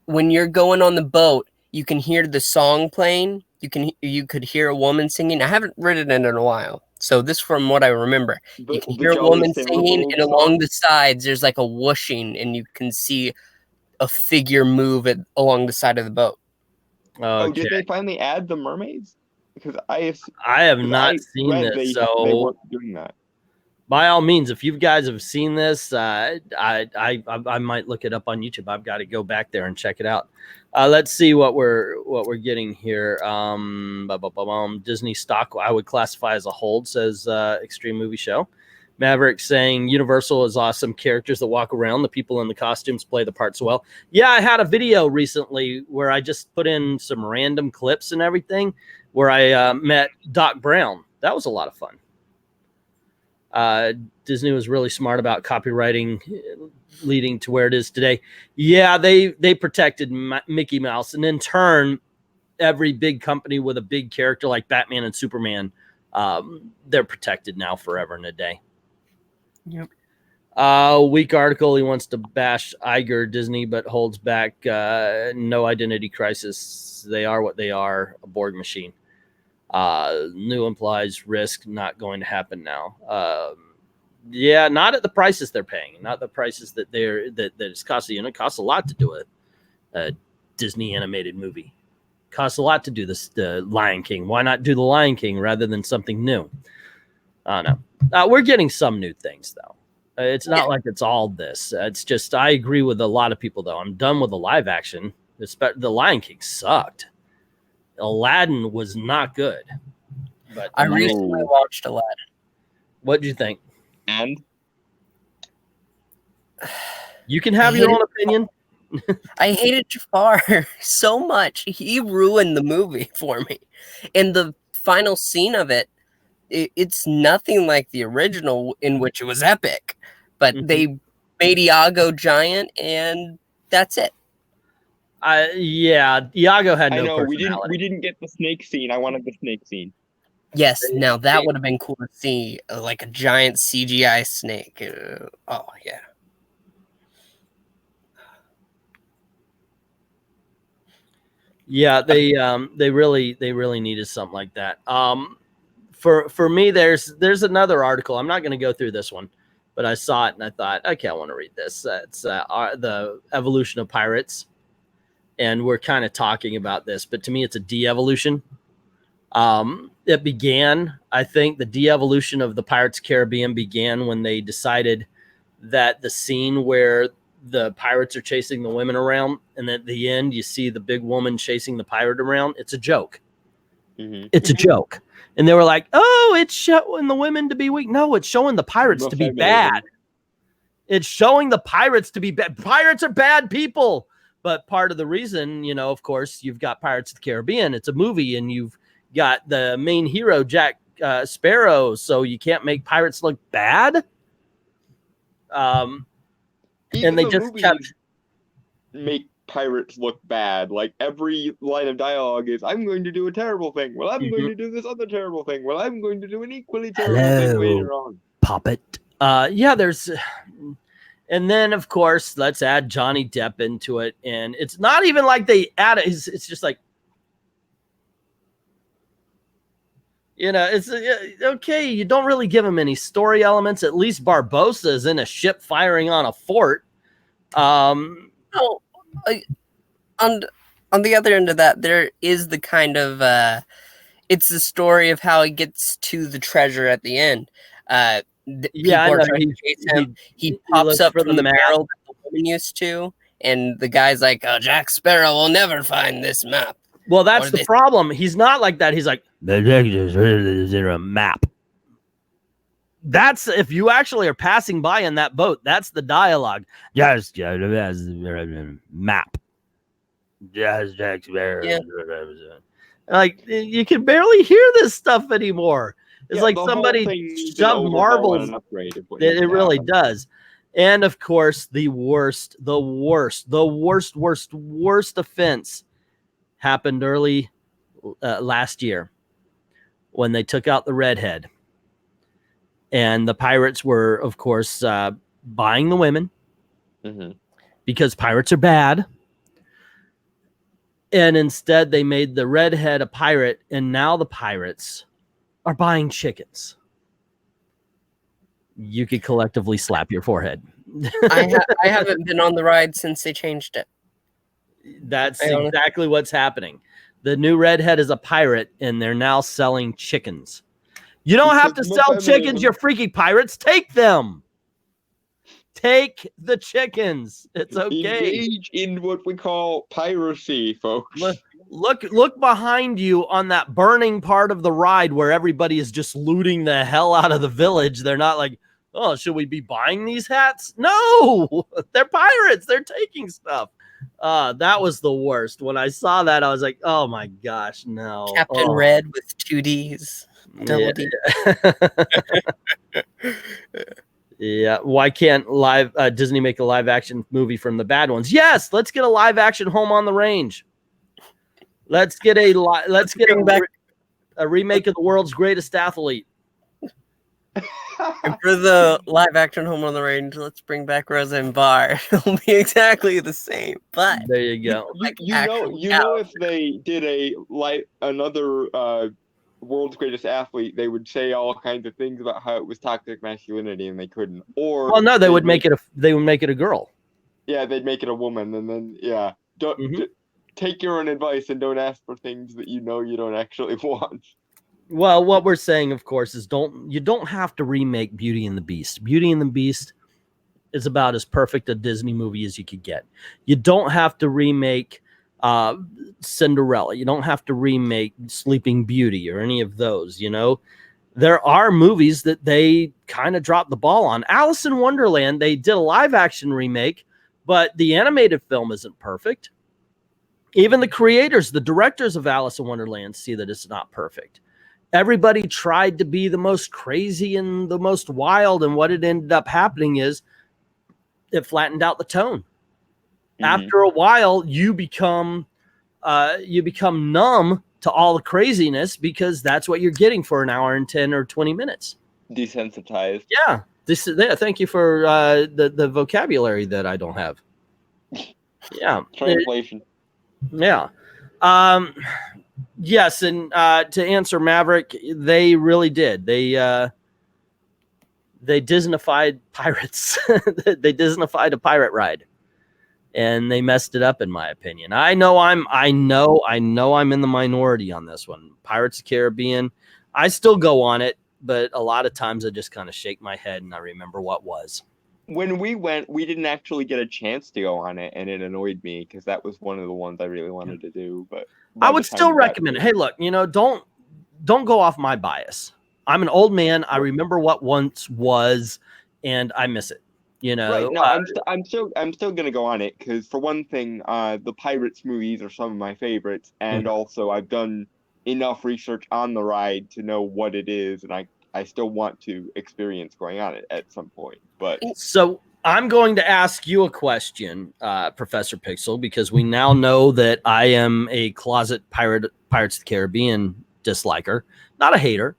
When you're going on the boat, you can hear the song playing. You could hear a woman singing. I haven't read it in a while, So this, from what I remember, you can hear a Jolly woman Sailor singing, Boat and along song? the sides there's like a whooshing, and you can see a figure move along the side of the boat. Oh, Okay. did they finally add the mermaids? Because I have not seen read this, they so weren't doing that. by all means, if you guys have seen this, I might look it up on YouTube. I've got to go back there and check it out. Let's see what we're getting here. Disney stock I would classify as a hold, says Extreme Movie Show. Maverick saying Universal is awesome. Characters that walk around, the people in the costumes play the parts well. Yeah, I had a video recently where I just put in some random clips and everything where I met Doc Brown. That was a lot of fun. Disney was really smart about copywriting, leading to where it is today. Yeah, they protected Mickey Mouse, and in turn, every big company with a big character like Batman and Superman, they're protected now forever and a day. Yep. Weak article. He wants to bash Iger Disney, but holds back. No identity crisis. They are what they are, a Borg machine. New implies risk not going to happen now. Yeah, not at the prices they're paying, not the prices that it's costing. It costs a lot to do a Disney animated movie. It costs a lot to do the Lion King. Why not do the Lion King rather than something new? I don't know. We're getting some new things though. It's not like it's all this. It's just I agree with a lot of people though. I'm done with the live action. The Lion King sucked. Aladdin was not good. But I recently watched Aladdin. What did you think? And you can have your own opinion. I hated Jafar so much. He ruined the movie for me. And the final scene of it's nothing like the original, in which it was epic. But they made Iago giant, and that's it. Yeah, Iago had no I know personality. we didn't get the snake scene. I wanted the snake scene. Yes, now that would have been cool to see, like a giant CGI snake. Oh yeah. Yeah, they really needed something like that. For me, there's another article. I'm not going to go through this one, but I saw it and I thought, okay, I want to read this. It's the evolution of pirates, and we're kind of talking about this, but to me, it's a de-evolution. It began, I think, the de-evolution of the Pirates of the Caribbean began when they decided that the scene where the pirates are chasing the women around, and at the end you see the big woman chasing the pirate around. It's a joke. It's a joke. And they were like, oh, it's showing the women to be weak. No, it's showing the pirates to be bad. It's showing the pirates to be bad. Pirates are bad people. But part of the reason, of course, you've got Pirates of the Caribbean. It's a movie, and you've got the main hero, Jack Sparrow, so you can't make pirates look bad. And they just kept make pirates look bad. Like every line of dialogue is, I'm going to do a terrible thing. Well, I'm going to do this other terrible thing. Well, I'm going to do an equally terrible thing later on. Puppet. Yeah, there's... And then, of course, let's add Johnny Depp into it. And it's not even like they add it. It's just like, it's okay. You don't really give him any story elements. At least Barbossa is in a ship firing on a fort. On the other end of that, there is the kind of it's the story of how he gets to the treasure at the end. Yeah, people are trying to chase him. He pops up from the barrel that the woman used to, and the guy's like, "Oh, Jack Sparrow will never find this map." Well, that's the problem. He's not like that. He's like, "There's a map." That's if you actually are passing by in that boat. That's the dialogue. Yes, map. Yes, Jack Sparrow. Yeah. Like you can barely hear this stuff anymore. It's like somebody shoved marbles. It really does. And of course, the worst offense happened early last year when they took out the redhead. And the pirates were, of course, buying the women because pirates are bad. And instead, they made the redhead a pirate, and now the pirates are buying chickens. you could collectively slap your forehead. I haven't been on the ride since they changed it. That's exactly what's happening. The new redhead is a pirate, and they're now selling chickens. You don't have to sell chickens, you're freaky pirates. Take them. Take the chickens. It's okay. Engage in what we call piracy, folks. Look behind you on that burning part of the ride where everybody is just looting the hell out of the village. They're not like, oh, should we be buying these hats? No, they're pirates. They're taking stuff. That was the worst. When I saw that, I was like, oh my gosh, no. Captain Red with 2 Ds. Double D. Yeah. Why can't Disney make a live action movie from the bad ones? Yes, let's get a live action Home on the Range. Let's get a remake of the world's greatest athlete. And for the live action Home on the Range, let's bring back Rosa and Bar. It'll be exactly the same. But there you go. You know, if they did another world's greatest athlete, they would say all kinds of things about how it was toxic masculinity, and they couldn't. Or well, no, they would make it a girl. Yeah, they'd make it a woman, and then take your own advice and don't ask for things that you know you don't actually want. Well, what we're saying, of course, is you don't have to remake Beauty and the Beast. Beauty and the Beast is about as perfect a Disney movie as you could get. You don't have to remake Cinderella. You don't have to remake Sleeping Beauty or any of those, you know. There are movies that they kind of dropped the ball on. Alice in Wonderland, they did a live action remake, but the animated film isn't perfect. Even the creators, the directors of Alice in Wonderland see that it's not perfect. Everybody tried to be the most crazy and the most wild, and what it ended up happening is it flattened out the tone. After a while, you become numb to all the craziness because that's what you're getting for an hour and 10 or 20 minutes. Desensitized. Yeah. Thank you for the vocabulary that I don't have. Yeah. Translation. Yeah. Yes, and to answer Maverick, they really did. They Disneyfied pirates. They Disneyfied a pirate ride, and they messed it up, in my opinion. I know I'm in the minority on this one. Pirates of the Caribbean, I still go on it, but a lot of times I just kind of shake my head and I remember what was. When we went, we didn't actually get a chance to go on it, and it annoyed me because that was one of the ones I really wanted to do. But I would still recommend it. Hey, look, you know, don't go off my bias. I'm an old man. I remember what once was, and I miss it. You know, right? No, I'm still gonna go on it because, for one thing, the Pirates movies are some of my favorites, and also I've done enough research on the ride to know what it is, and I still want to experience going on it at some point. But so I'm going to ask you a question, Professor Pixel, because we now know that I am a closet Pirates of the Caribbean disliker, not a hater.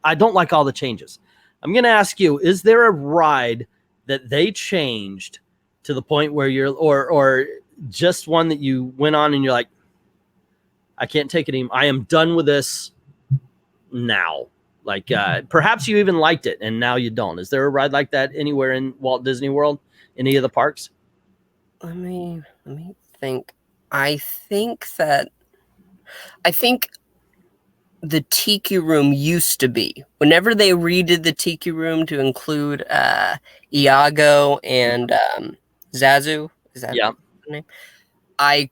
I don't like all the changes. I'm going to ask you: is there a ride that they changed to the point where you're, or just one that you went on and you're like, I can't take it anymore. I am done with this now. Like, perhaps you even liked it and now you don't. Is there a ride like that anywhere in Walt Disney World? Any of the parks? Let me think. I think the Tiki Room used to be. Whenever they redid the Tiki Room to include Iago and Zazu, is that the name? I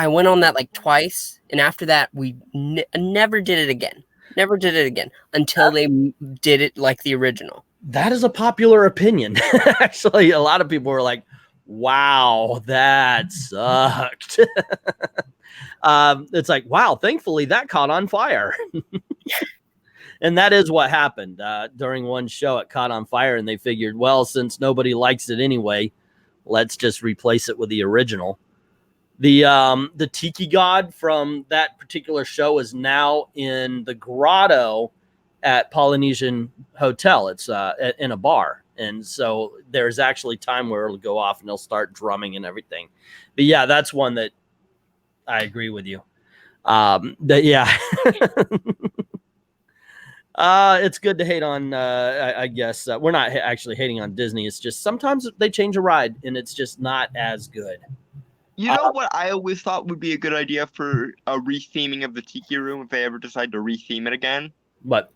went on that like twice, and after that, we never did it again. Never did it again until they did it like the original. That is a popular opinion. Actually, a lot of people were like, wow, that sucked. It's like, wow, thankfully that caught on fire. And that is what happened during one show. It caught on fire, and they figured, well, since nobody likes it anyway, let's just replace it with the original. The Tiki God from that particular show is now in the grotto at Polynesian Hotel. It's in a bar. And so there's actually time where it'll go off and they'll start drumming and everything. But yeah, that's one that I agree with you. It's good to hate on, I guess. We're not actually hating on Disney. It's just sometimes they change a ride and it's just not as good. You know what I always thought would be a good idea for a retheming of the Tiki Room if they ever decide to retheme it again? What?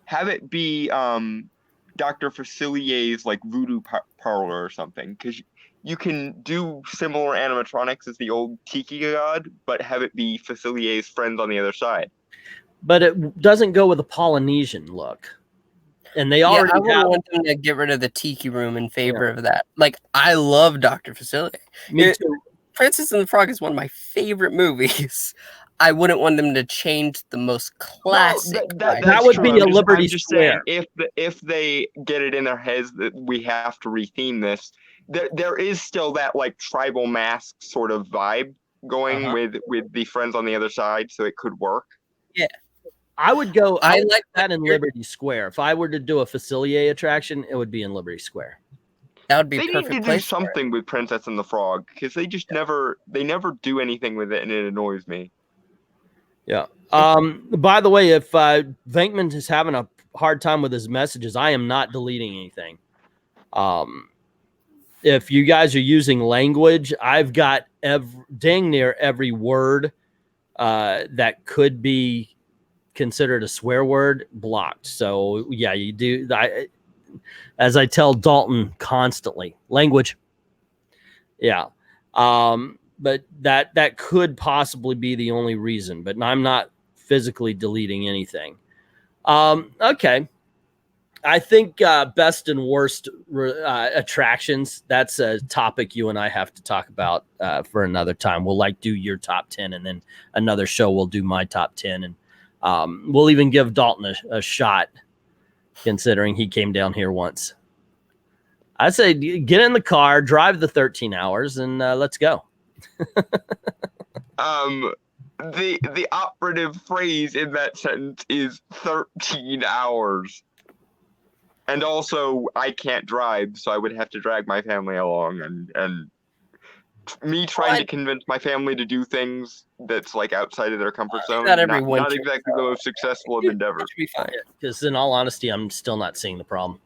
Have it be Dr. Facilier's like voodoo parlor or something, because you can do similar animatronics as the old Tiki God, but have it be Facilier's friends on the other side. But it doesn't go with a Polynesian look. And they already I would have... want them to get rid of the Tiki Room in favor of that. Like, I love Dr. Facilier. Me too. Princess and the Frog is one of my favorite movies. I wouldn't want them to change the most classic. No, that would be a Liberty Square. Saying, if they get it in their heads that we have to retheme this, there is still that like tribal mask sort of vibe going with the friends on the other side, so it could work. Yeah. I would go. I like that in Liberty Square. If I were to do a Facilier attraction, it would be in Liberty Square. That would be they perfect. They need to do something with Princess and the Frog, because they just never do anything with it, and it annoys me. Yeah. By the way, if Venkman is having a hard time with his messages, I am not deleting anything. If you guys are using language, I've got dang near every word that could be considered a swear word blocked. So yeah, you do. As I tell Dalton constantly, language. Yeah. But that could possibly be the only reason, but I'm not physically deleting anything. Okay. I think best and worst attractions, that's a topic you and I have to talk about for another time. We'll do your top 10, and then another show we'll do my top 10, and we'll even give Dalton a shot, considering he came down here once. I say get in the car, drive the 13 hours, and let's go. The operative phrase in that sentence is 13 hours. And also, I can't drive, so I would have to drag my family along, and me trying to convince my family to do things that's like outside of their comfort zone. Not exactly the most successful of endeavors. Be fine. Because in all honesty, I'm still not seeing the problem.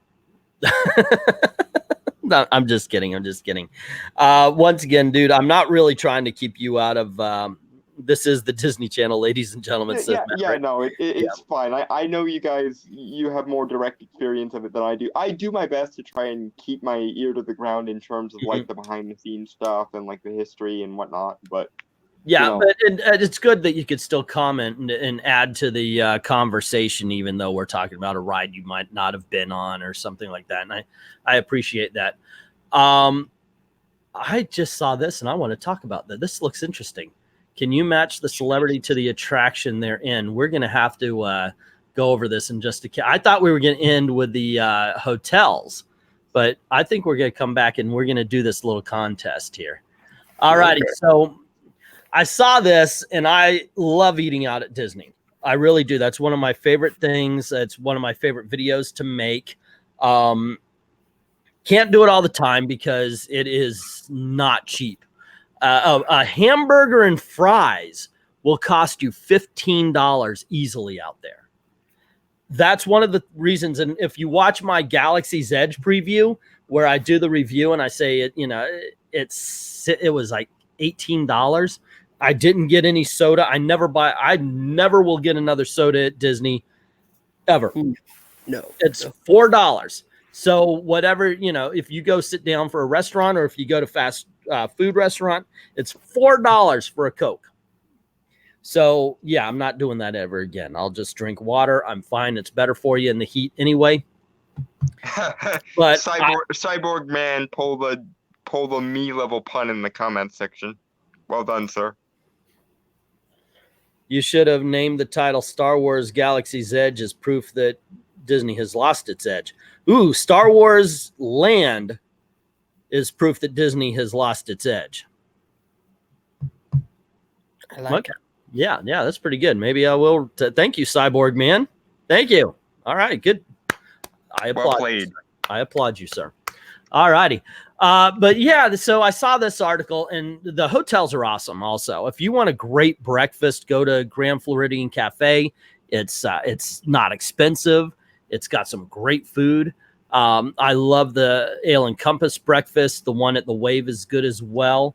No, I'm just kidding. Once again, dude, I'm not really trying to keep you out of. This is the Disney Channel, ladies and gentlemen. It's fine. I know you guys, you have more direct experience of it than I do. I do my best to try and keep my ear to the ground in terms of like the behind the scenes stuff and like the history and whatnot. But yeah, but it's good that you could still comment and add to the conversation, even though we're talking about a ride you might not have been on or something like that. And I appreciate that. I just saw this and I want to talk about that. This looks interesting. Can you match the celebrity to the attraction they're in? We're going to have to go over this in just a case. I thought we were going to end with the hotels, but I think we're going to come back and we're going to do this little contest here. All righty. Okay. So I saw this and I love eating out at Disney. I really do. That's one of my favorite things. It's one of my favorite videos to make. Can't do it all the time because it is not cheap. A hamburger and fries will cost you $15 easily out there. That's one of the reasons. And if you watch my Galaxy's Edge preview, where I do the review and I say it, it was like $18. I didn't get any soda. I never will get another soda at Disney ever. No, it's $4. So whatever, if you go sit down for a restaurant or if you go to fast food restaurant, it's $4 for a Coke. So yeah, I'm not doing that ever again. I'll just drink water. I'm fine. It's better for you in the heat anyway. But Cyborg Man, pull the me level pun in the comments section. Well done, sir. You should have named the title Star Wars Galaxy's Edge as proof that Disney has lost its edge. Ooh, Star Wars Land is proof that Disney has lost its edge. I like it. Yeah, that's pretty good. Maybe I will. Thank you, Cyborg Man. Thank you. All right, good. I applaud. Well played. I applaud you, sir. All righty. But yeah, so I saw this article, and the hotels are awesome also. If you want a great breakfast, go to Grand Floridian Cafe. It's not expensive. It's got some great food. I love the Ale and Compass breakfast. The one at the Wave is good as well.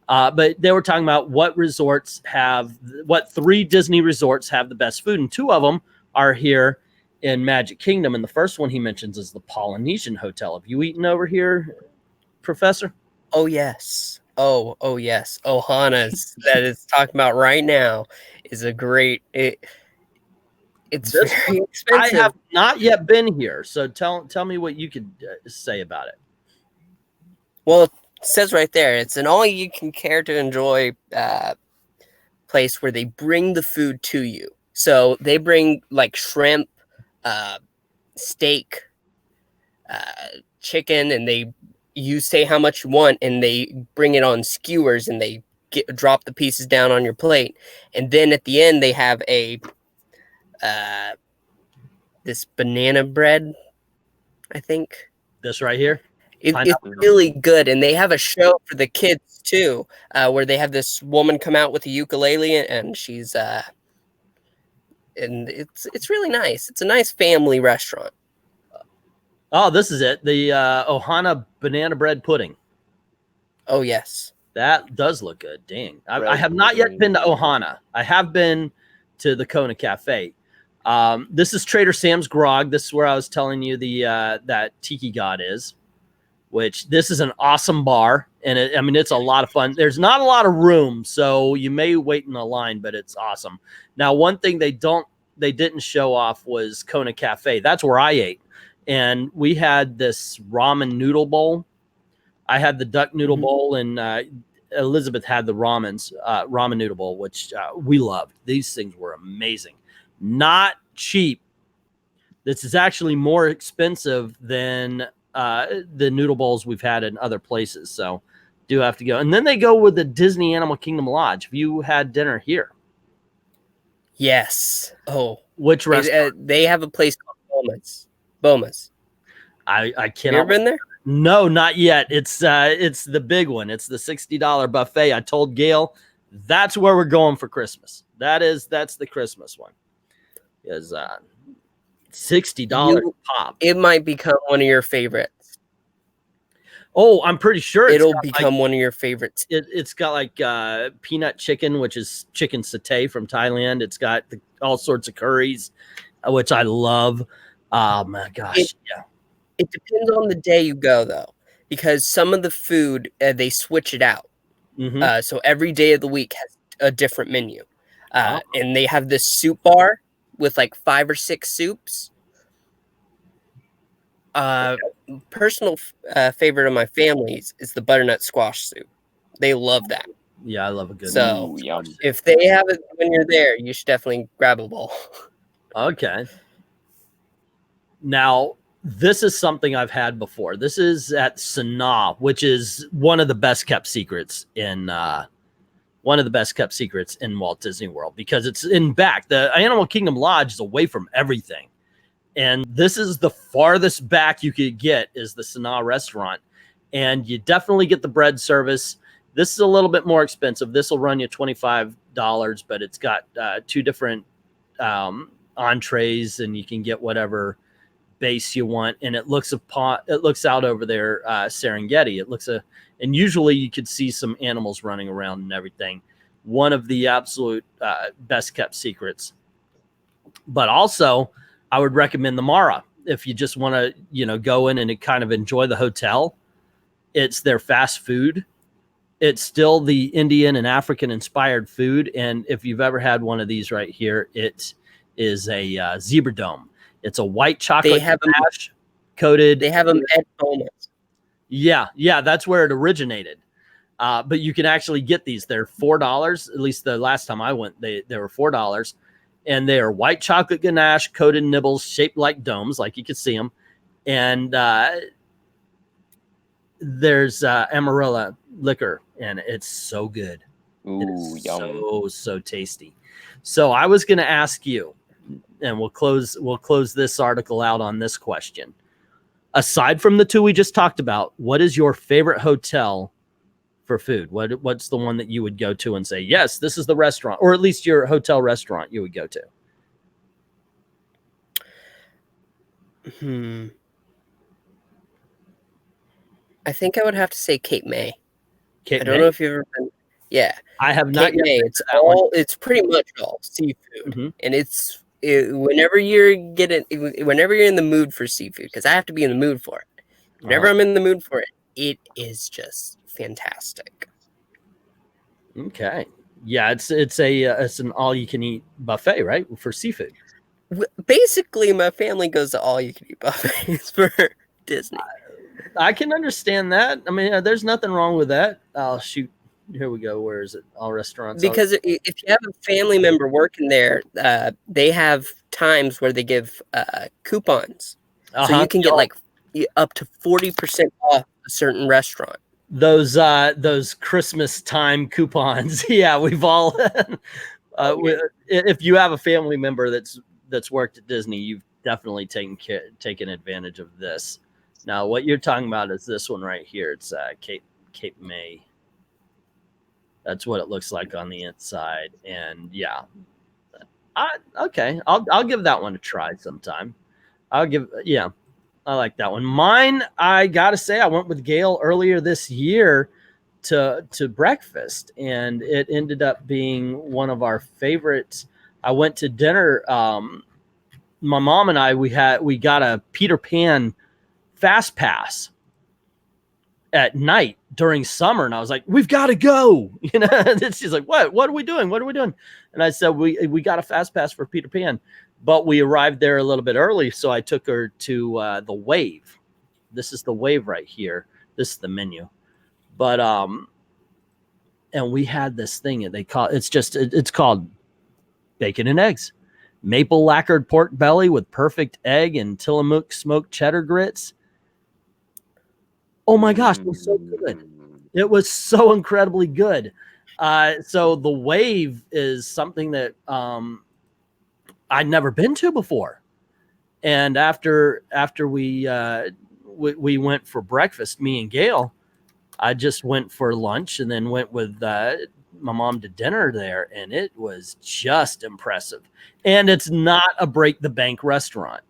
But they were talking about what 3 Disney resorts have the best food, and 2 of them are here in Magic Kingdom. And the first one he mentions is the Polynesian Hotel. Have you eaten over here, Professor? Oh yes. Oh yes. Ohana's that it's talking about right now is a great. It's very expensive. I have not yet been here, so tell me what you could say about it. Well, it says right there, it's an all-you-can-care-to-enjoy place where they bring the food to you. So they bring like shrimp, steak, chicken, and you say how much you want, and they bring it on skewers, and they drop the pieces down on your plate. And then at the end, they have this banana bread, I think. This right here? It's really good, and they have a show for the kids too, where they have this woman come out with a ukulele, and she's and it's really nice. It's a nice family restaurant. Oh, this is it. The Ohana banana bread pudding. Oh yes, that does look good. Dang, I have not yet been to Ohana. I have been to the Kona Cafe. This is Trader Sam's Grog. This is where I was telling you that Tiki God is. Which this is an awesome bar, and it's a lot of fun. There's not a lot of room, so you may wait in a line, but it's awesome. Now, one thing they didn't show off was Kona Cafe. That's where I ate, and we had this ramen noodle bowl. I had the duck noodle bowl, and Elizabeth had the ramen noodle bowl, which we loved. These things were amazing. Not cheap. This is actually more expensive than the noodle bowls we've had in other places, so do have to go. And then they go with the Disney Animal Kingdom Lodge. Have you had dinner here? Yes. Oh, which restaurant? They have a place called Boma's. I can't. Have you ever been there? No, not yet. It's the big one. It's the $60 buffet. I told Gail that's where we're going for Christmas. That's the Christmas one. Is $60 pop. It might become one of your favorites. Oh, I'm pretty sure it'll become one of your favorites. It's got like peanut chicken, which is chicken satay from Thailand. It's got all sorts of curries, which I love. Oh my gosh, yeah. It depends on the day you go, though, because some of the food they switch it out. So every day of the week has a different menu, and they have this soup bar with like 5 or 6 soups. Personal favorite of my family's is the butternut squash soup. They love that. Yeah, I love a good. So if they have it when you're there, you should definitely grab a bowl. Okay. Now, this is something I've had before. This is at SANO, which is one of the best kept secrets in Walt Disney World, because it's in back. The Animal Kingdom Lodge is away from everything. And this is the farthest back you could get is the SANO restaurant. And you definitely get the bread service. This is a little bit more expensive. This will run you $25, but it's got 2 different entrees, and you can get whatever base you want. And it looks out over there, Serengeti. And usually you could see some animals running around and everything. One of the absolute best kept secrets. But also, I would recommend the Mara if you just want to, go in and kind of enjoy the hotel. It's their fast food. It's still the Indian and African inspired food. And if you've ever had one of these right here, it is a zebra dome. It's a white chocolate ganache coated. They have them at Boma's. Yeah, that's where it originated. But you can actually get these. They're $4. At least the last time I went, they were $4. And they are white chocolate ganache coated nibbles shaped like domes, like you can see them. And there's Amarilla liquor, and it's so good. Ooh, yum. So tasty. So I was going to ask you, and we'll close this article out on this question. Aside from the 2 we just talked about, what is your favorite hotel for food? What's the one that you would go to and say, yes, this is the restaurant, or at least your hotel restaurant you would go to? I think I would have to say Cape May. Cape I don't May? know if you've ever been. Yeah, I have not Cape yet May. been It's to that one. all. It's pretty much all seafood, and whenever you're in the mood for seafood, because I have to be in the mood for it. Whenever I'm in the mood for it, it is just fantastic. Okay. Yeah, it's an all you can eat buffet, right, for seafood. Basically, my family goes to all you can eat buffets for Disney. I can understand that. I mean, there's nothing wrong with that. Oh, shoot. Here we go. Where is it? All restaurants. Because if you have a family member working there, they have times where they give coupons. So you can get like up to 40% off a certain restaurant. Those Christmas time coupons. Yeah, we've all if you have a family member that's worked at Disney, you've definitely taken advantage of this. Now, what you're talking about is this one right here. It's Cape May. That's what it looks like on the inside. And yeah, okay. I'll give that one a try sometime. I like that one. Mine, I gotta say, I went with Gail earlier this year to breakfast, and it ended up being one of our favorites. I went to dinner. My mom and I, we got a Peter Pan fast pass at night during summer, and I was like, we've got to go. You know, and she's like, what are we doing? And I said, we got a fast pass for Peter Pan, but we arrived there a little bit early, so I took her to the Wave. This is the Wave right here. This is the menu. But and we had this thing that they call it's called bacon and eggs, maple lacquered pork belly with perfect egg and Tillamook smoked cheddar grits. Oh my gosh, it was so good. It was so incredibly good. So the Wave is something that I'd never been to before. And after we went for breakfast, me and Gail, I just went for lunch and then went with my mom to dinner there, and it was just impressive. And it's not a break the bank restaurant.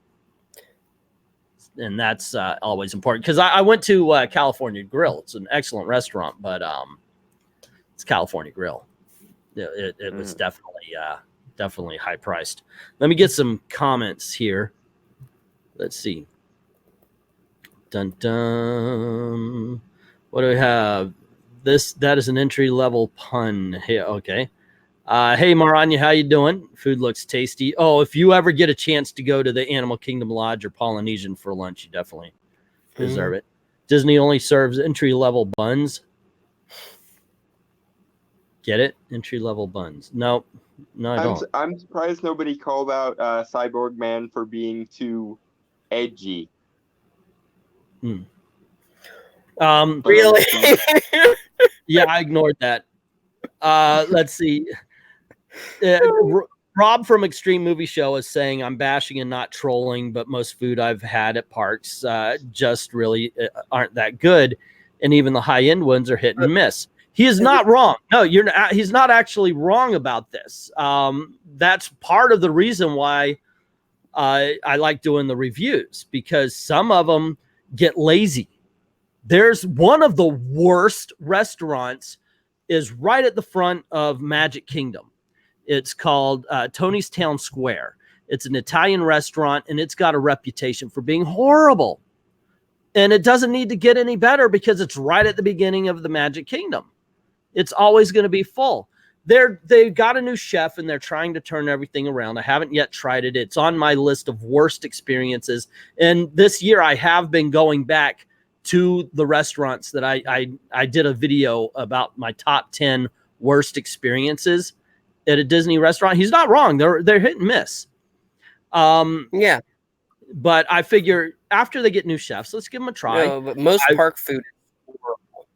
And that's always important, because I went to California Grill. It's an excellent restaurant, but it's California Grill. It was definitely high priced. Let me get some comments here. Let's see. Dun dun. What do we have? That is an entry level pun. Hey, okay. Hey Maranya, how you doing? Food looks tasty. Oh, if you ever get a chance to go to the Animal Kingdom Lodge or Polynesian for lunch, you definitely deserve it. Disney only serves entry level buns. Get it? Entry level buns. No, I don't. I'm surprised nobody called out Cyborg Man for being too edgy. Really? Yeah, I ignored that. Let's see. Rob from Extreme Movie Show is saying, I'm bashing and not trolling, but most food I've had at parks just really aren't that good. And even the high-end ones are hit and miss. He is not wrong. No, he's not actually wrong about this. That's part of the reason why I like doing the reviews, because some of them get lazy. There's one of the worst restaurants is right at the front of Magic Kingdom. It's called Tony's Town Square. It's an Italian restaurant, and it's got a reputation for being horrible. And it doesn't need to get any better because it's right at the beginning of the Magic Kingdom. It's always going to be full. They've got a new chef, and they're trying to turn everything around. I haven't yet tried it. It's on my list of worst experiences. And this year I have been going back to the restaurants that I did a video about my top 10 worst experiences at a Disney restaurant. He's not wrong. They're hit and miss. Yeah. But I figure after they get new chefs, let's give them a try. No, but most park food is horrible.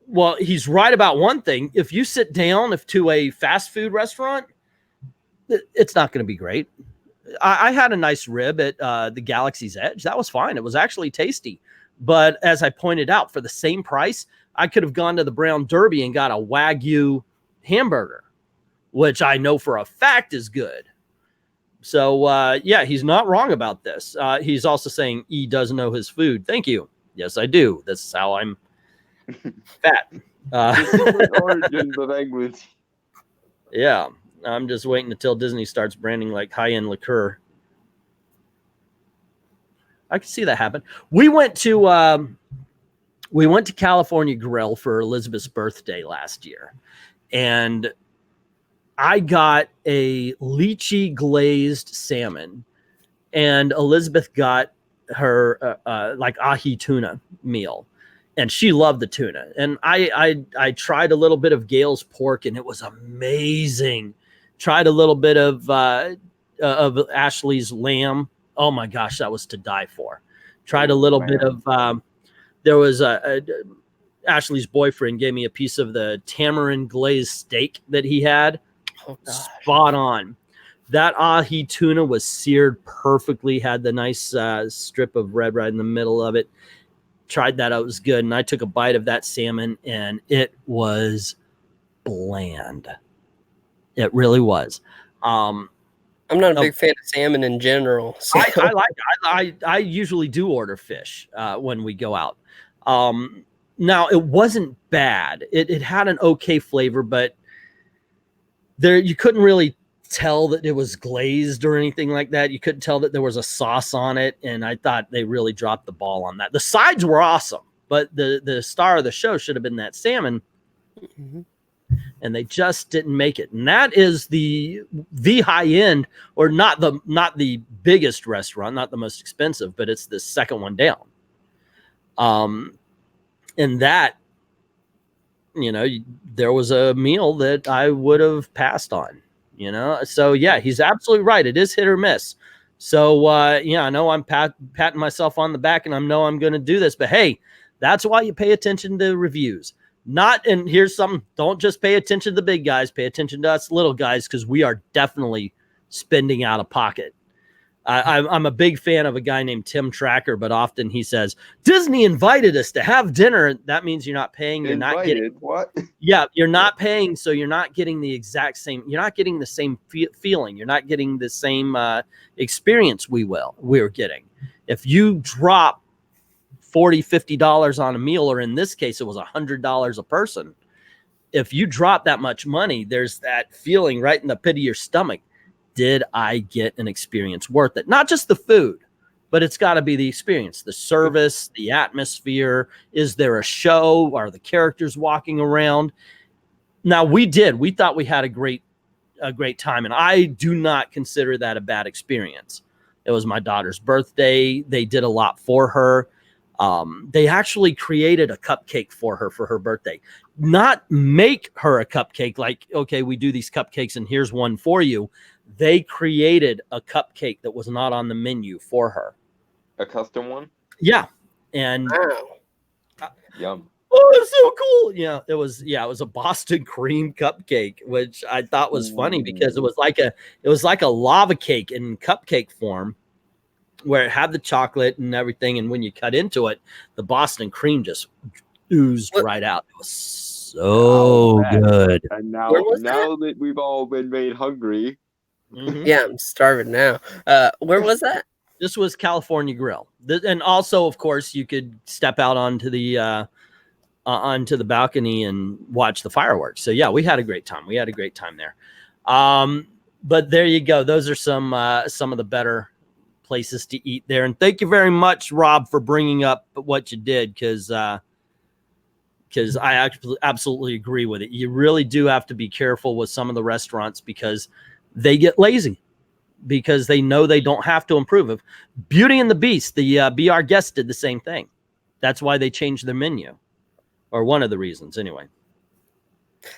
Well, he's right about one thing. If you sit down to a fast food restaurant, it's not going to be great. I had a nice rib at the Galaxy's Edge. That was fine. It was actually tasty. But as I pointed out, for the same price, I could have gone to the Brown Derby and got a Wagyu hamburger, which I know for a fact is good. So yeah, he's not wrong about this. He's also saying E does know his food. Thank you. Yes, I do. That's how I'm fat. The secret origin of penguins. Yeah, I'm just waiting until Disney starts branding like high-end liqueur. I can see that happen. We went to California Grill for Elizabeth's birthday last year, and I got a lychee glazed salmon, and Elizabeth got her like ahi tuna meal, and she loved the tuna. And I tried a little bit of Gail's pork, and it was amazing. Tried a little bit of Ashley's lamb. Oh my gosh, that was to die for. Tried a little bit of there was Ashley's boyfriend gave me a piece of the tamarind glazed steak that he had. Oh, spot on. That ahi tuna was seared perfectly, had the nice strip of red right in the middle of it. Tried that out, it was good. And I took a bite of that salmon, and it was bland. It really was. I'm not a big fan of salmon in general. So. I usually do order fish when we go out. Now, it wasn't bad. It had an okay flavor, but there you couldn't really tell that it was glazed or anything like that. You couldn't tell that there was a sauce on it, and I thought they really dropped the ball on that. The sides were awesome, but the star of the show should have been that salmon, and they just didn't make it. And that is the high end, or not the biggest restaurant, not the most expensive, but it's the second one down. And that, you know, there was a meal that I would have passed on, you know? So yeah, he's absolutely right. It is hit or miss. So yeah, I know I'm patting myself on the back, and I know I'm going to do this, but hey, that's why you pay attention to reviews. And here's something, don't just pay attention to the big guys, pay attention to us little guys, because we are definitely spending out of pocket. I'm a big fan of a guy named Tim Tracker, but often he says, Disney invited us to have dinner. That means you're not paying. You're not getting what? Yeah, you're not paying, so you're not getting the exact same. You're not getting the same feeling. You're not getting the same experience we're getting. If you drop $40-50 on a meal, or in this case, it was $100 a person. If you drop that much money, there's that feeling right in the pit of your stomach. Did I get an experience worth it? Not just the food, but it's got to be the experience, the service, the atmosphere. Is there a show? Are the characters walking around? Now, we thought we had a great time, and I do not consider that a bad experience. It was my daughter's birthday. They did a lot for her. They actually created a cupcake for her birthday. Not make her a cupcake like, okay, we do these cupcakes and here's one for you. They created a cupcake that was not on the menu for her. A custom one? Yeah. And yum. Oh, it's so cool. Yeah, it was a Boston cream cupcake, which I thought was funny because it was like a lava cake in cupcake form, where it had the chocolate and everything, and when you cut into it, the Boston cream just oozed right out. It was so good. And now that we've all been made hungry. Yeah, I'm starving now. Where was that? This was California Grill. And also, of course, you could step out onto the balcony and watch the fireworks. So yeah, we had a great time. We had a great time there. But there you go. Those are some of the better places to eat there. And thank you very much, Rob, for bringing up what you did, because I absolutely agree with it. You really do have to be careful with some of the restaurants, because they get lazy, because they know they don't have to improve. Beauty and the Beast, the Be Our Guest, did the same thing. That's why they changed their menu, or one of the reasons anyway.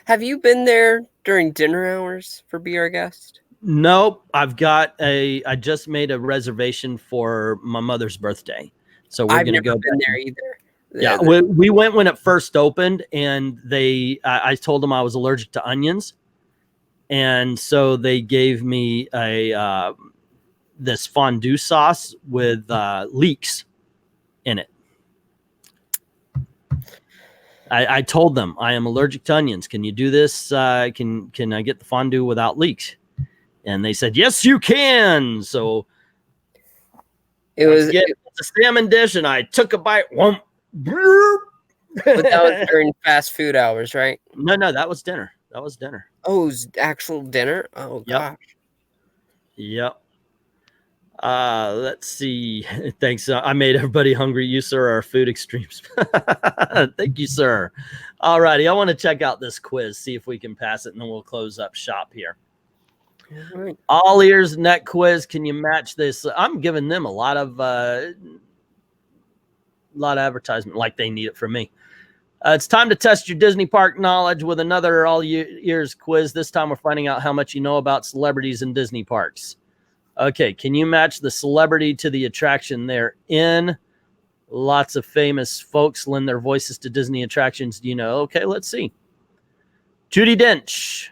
Have you been there during dinner hours for Be Our Guest? Nope. I just made a reservation for my mother's birthday. So we're going to go been there either. Yeah. We went when it first opened, and I told them I was allergic to onions. And so they gave me this fondue sauce with leeks in it. I told them I am allergic to onions. Can you do this? Can I get the fondue without leeks? And they said, yes, you can. So It was a salmon dish, and I took a bite. Whoomp, but that was during fast food hours, right? No, that was dinner. That was dinner. Oh, it was actual dinner? Oh, gosh. Yep. Let's see. Thanks. I made everybody hungry. You, sir, are food extremes. Thank you, sir. All righty. I want to check out this quiz, see if we can pass it, and then we'll close up shop here. All right. All ears neck quiz. Can you match this? I'm giving them a lot of advertisement, like they need it from me. It's time to test your Disney park knowledge with another all ears quiz. This time we're finding out how much you know about celebrities in Disney parks. Okay, can you match the celebrity to the attraction they're in? Lots of famous folks lend their voices to Disney attractions. Do you know? Okay, let's see. Judi Dench.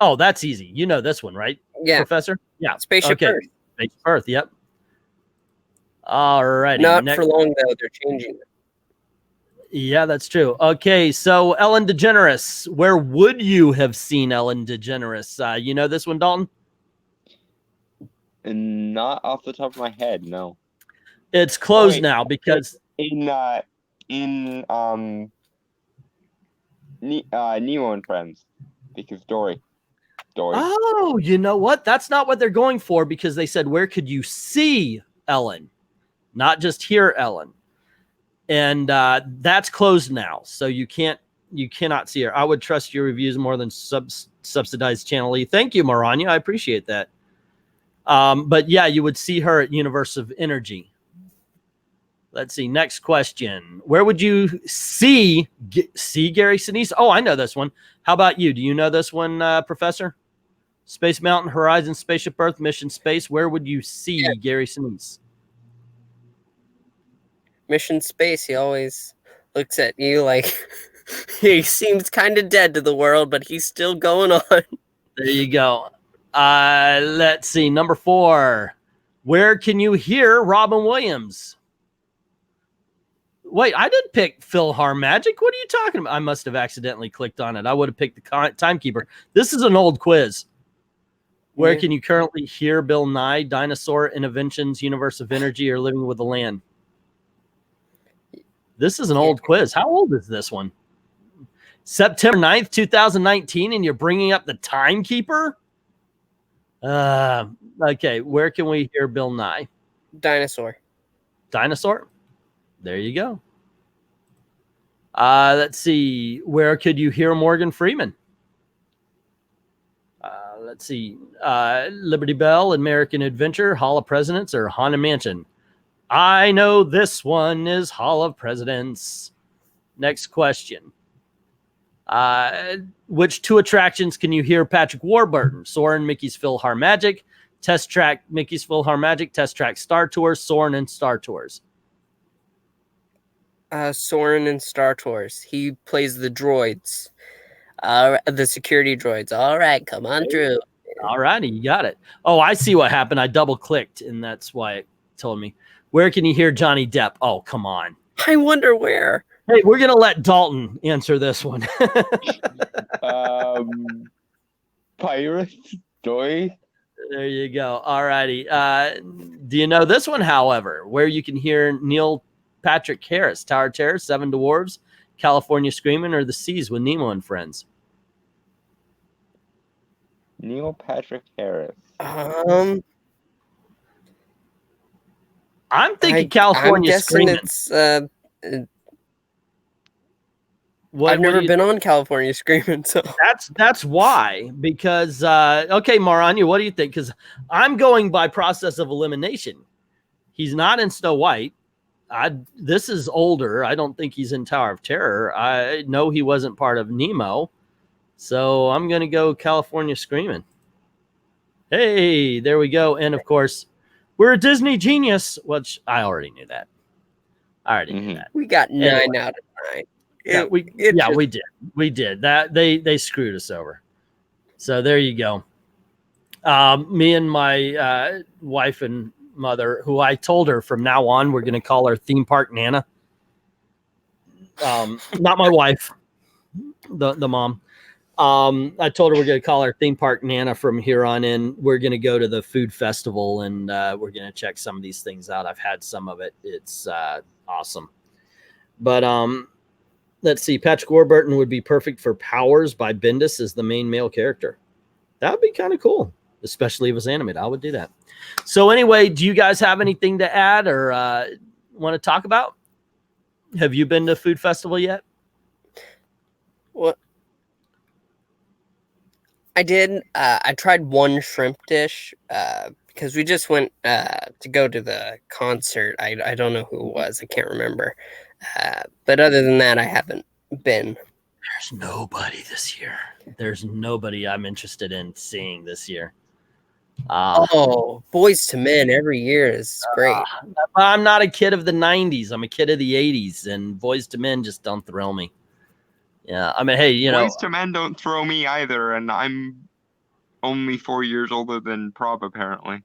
Oh, that's easy. You know this one, right? Yeah. Professor? Yeah. Spaceship Earth. Spaceship Earth, yep. All righty. Not for long, though. They're changing it. Yeah, that's true. Okay, so Ellen DeGeneres. Where would you have seen Ellen DeGeneres? You know this one, Dalton? And not off the top of my head, no. It's closed now because Nemo and Friends, because Dory. Oh, you know what? That's not what they're going for, because they said, where could you see Ellen? Not just hear Ellen. And that's closed now. So you cannot see her. I would trust your reviews more than subsidized Channel E. Thank you, Maranya. I appreciate that. But yeah, you would see her at Universe of Energy. Let's see. Next question. Where would you see Gary Sinise? Oh, I know this one. How about you? Do you know this one, Professor? Space Mountain, Horizon, Spaceship Earth, Mission Space. Where would you see Gary Sinise? Mission Space. He always looks at you like he seems kind of dead to the world, but he's still going on. There you go. Let's see. Number 4. Where can you hear Robin Williams? Wait, I didn't pick PhilharMagic. What are you talking about? I must have accidentally clicked on it. I would have picked the Timekeeper. This is an old quiz. Where can you currently hear Bill Nye, Dinosaur Interventions, Universe of Energy, or Living with the Land? This is an old quiz. How old is this one? September 9th, 2019, and you're bringing up the Timekeeper? Okay, where can we hear Bill Nye? Dinosaur. Dinosaur? There you go. Let's see. Where could you hear Morgan Freeman? Let's see. Liberty Bell, American Adventure, Hall of Presidents, or Haunted Mansion? I know this one is Hall of Presidents. Next question. Which 2 attractions can you hear Patrick Warburton? Soarin', Mickey's PhilharMagic, Test Track, Mickey's PhilharMagic, Test Track Star Tours, Soarin' and Star Tours. Soarin' and Star Tours. He plays the droids. The security droids. All right, come on through. All righty, you got it. Oh, I see what happened. I double-clicked, and that's why it told me. Where can you hear Johnny Depp? Oh, come on. I wonder where. Hey, we're going to let Dalton answer this one. Pirates, Dory. There you go. All righty. Do you know this one, however, where you can hear Neil Patrick Harris, Tower Terror, Seven Dwarves, California Screamin', or The Seas with Nemo and Friends? Neil Patrick Harris. I'm thinking California Screamin'. It's I've never been on California Screamin', so that's why. Because okay, Maranya, what do you think? Because I'm going by process of elimination. He's not in Snow White. This is older. I don't think he's in Tower of Terror. I know he wasn't part of Nemo, so I'm gonna go California Screamin'. Hey, there we go. And of course, we're a Disney genius, which I already knew that. I already knew that. We got 9 out of 9. We did that. They screwed us over. So there you go. Me and my wife and mother, who I told her from now on we're going to call her Theme Park Nana. Not my wife, the mom. I told her we're going to call our theme park Nana from here on in. We're going to go to the food festival and we're going to check some of these things out. I've had some of it. It's awesome. But let's see. Patrick Warburton would be perfect for Powers by Bendis as the main male character. That would be kind of cool, especially if it was animated. I would do that. So anyway, do you guys have anything to add or want to talk about? Have you been to Food Festival yet? What? I did. I tried one shrimp dish because we just went to go to the concert. I don't know who it was. I can't remember. But other than that, I haven't been. There's nobody this year. There's nobody I'm interested in seeing this year. Boys to Men every year is great. I'm not a kid of the 90s. I'm a kid of the 80s, and Boys to Men just don't thrill me. Yeah, I mean, hey, you know, Boys to Men don't throw me either, and I'm only 4 years older than Prob, apparently.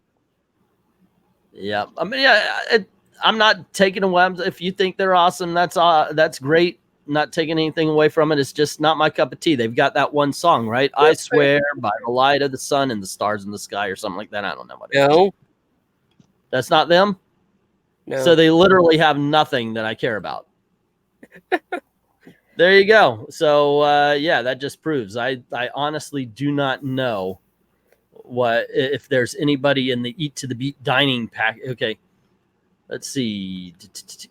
Yeah, I mean, yeah, I'm not taking away. If you think they're awesome, that's great. Not taking anything away from it. It's just not my cup of tea. They've got that one song, right? I swear by the light of the sun and the stars in the sky, or something like that. I don't know what it is. No, that's not them. No. So they literally have nothing that I care about. There you go. So yeah, that just proves I honestly do not know what if there's anybody in the Eat to the Beat dining pack. Okay, let's see.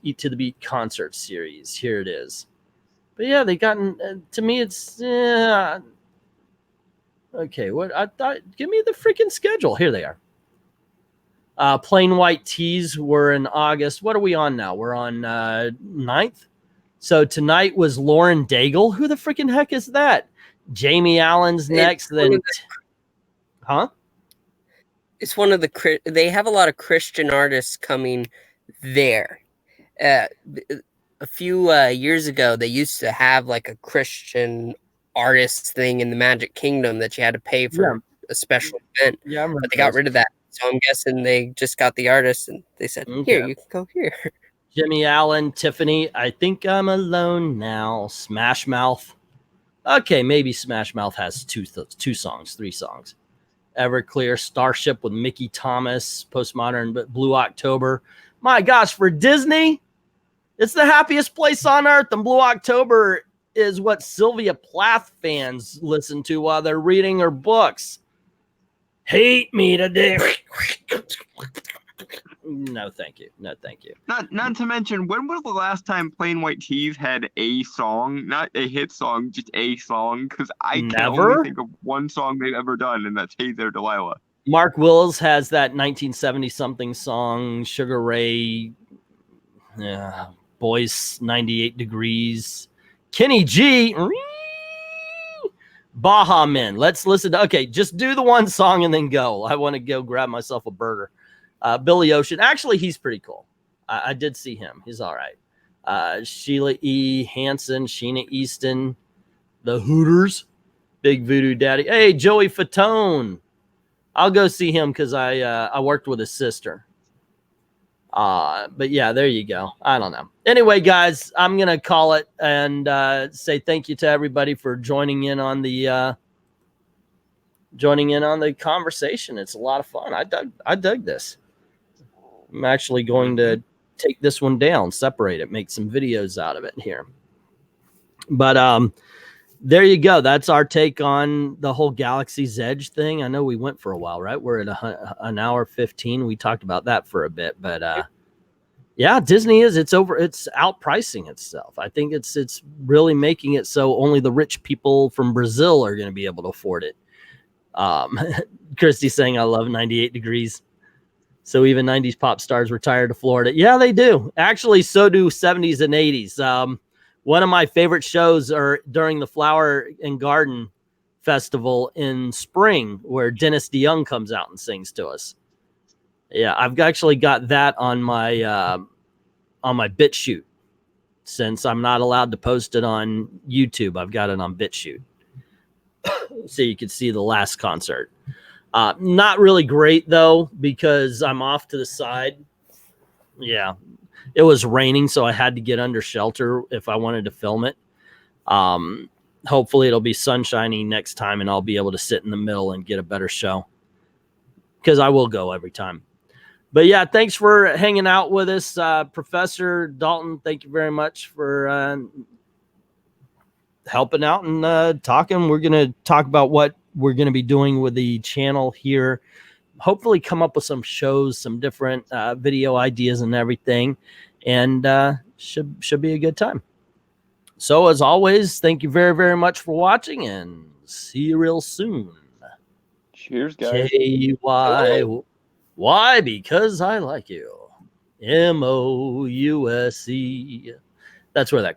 Eat to the Beat concert series. Here it is. But yeah, they gotten to me. It's okay. What I thought? Give me the freaking schedule. Here they are. Plain White Tees were in August. What are we on now? We're on 9th. So tonight was Lauren Daigle. Who the freaking heck is that? Jamie Allen's next. Then, huh? It's one of the. They have a lot of Christian artists coming there. A few years ago, they used to have like a Christian artist thing in the Magic Kingdom that you had to pay for a special event. Yeah, but they got rid of that. So I'm guessing they just got the artist and they said, "Here, you can go here." Jimmy Allen, Tiffany. I think I'm alone now. Smash Mouth. Okay, maybe Smash Mouth has three songs. Everclear, Starship with Mickey Thomas, Postmodern, Blue October. My gosh, for Disney. It's the happiest place on earth, and Blue October is what Sylvia Plath fans listen to while they're reading her books. Hate me today. No, thank you. No, thank you. Not to mention, when was the last time Plain White Tees had a song? Not a hit song, just a song. Because I can only think of one song they've ever done, and that's Hey There, Delilah. Mark Wills has that 1970-something song, Sugar Ray. Yeah. Boys 98 Degrees, Kenny G, Baha Men. Let's listen to, okay, just do the one song and then go. I want to go grab myself a burger. Billy Ocean, actually, he's pretty cool. I did see him. He's all right. Sheila E. Hansen, Sheena Easton, the Hooters, Big Voodoo Daddy. Hey, Joey Fatone. I'll go see him because I worked with his sister. But yeah, there you go. I don't know. Anyway, guys, I'm going to call it and say thank you to everybody for joining in on the conversation. It's a lot of fun. I dug this. I'm actually going to take this one down, separate it, make some videos out of it here. But there you go. That's our take on the whole Galaxy's Edge thing. I know we went for a while, right? We're at an hour 15. We talked about that for a bit, but yeah, Disney it's outpricing itself. I think it's really making it so only the rich people from Brazil are going to be able to afford it. Christy saying, I love 98 Degrees. So even 90s pop stars retire to Florida. Yeah, they do. Actually, so do 70s and 80s. One of my favorite shows are during the Flower and Garden Festival in spring, where Dennis DeYoung comes out and sings to us. Yeah, I've actually got that on my BitChute. Since I'm not allowed to post it on YouTube, I've got it on BitChute. So you can see the last concert. Not really great, though, because I'm off to the side. Yeah, it was raining, so I had to get under shelter if I wanted to film it. hopefully it'll be sunshiny next time and I'll be able to sit in the middle and get a better show, because I will go every time. But yeah, thanks for hanging out with us, Professor Dalton. Thank you very much for helping out and talking. We're going to talk about what we're going to be doing with the channel here. Hopefully come up with some shows, some different video ideas and everything, and should be a good time. So as always, thank you very, very much for watching, and see you real soon. Cheers, guys. KY. Why? Because I like you. MOUSE. That's where that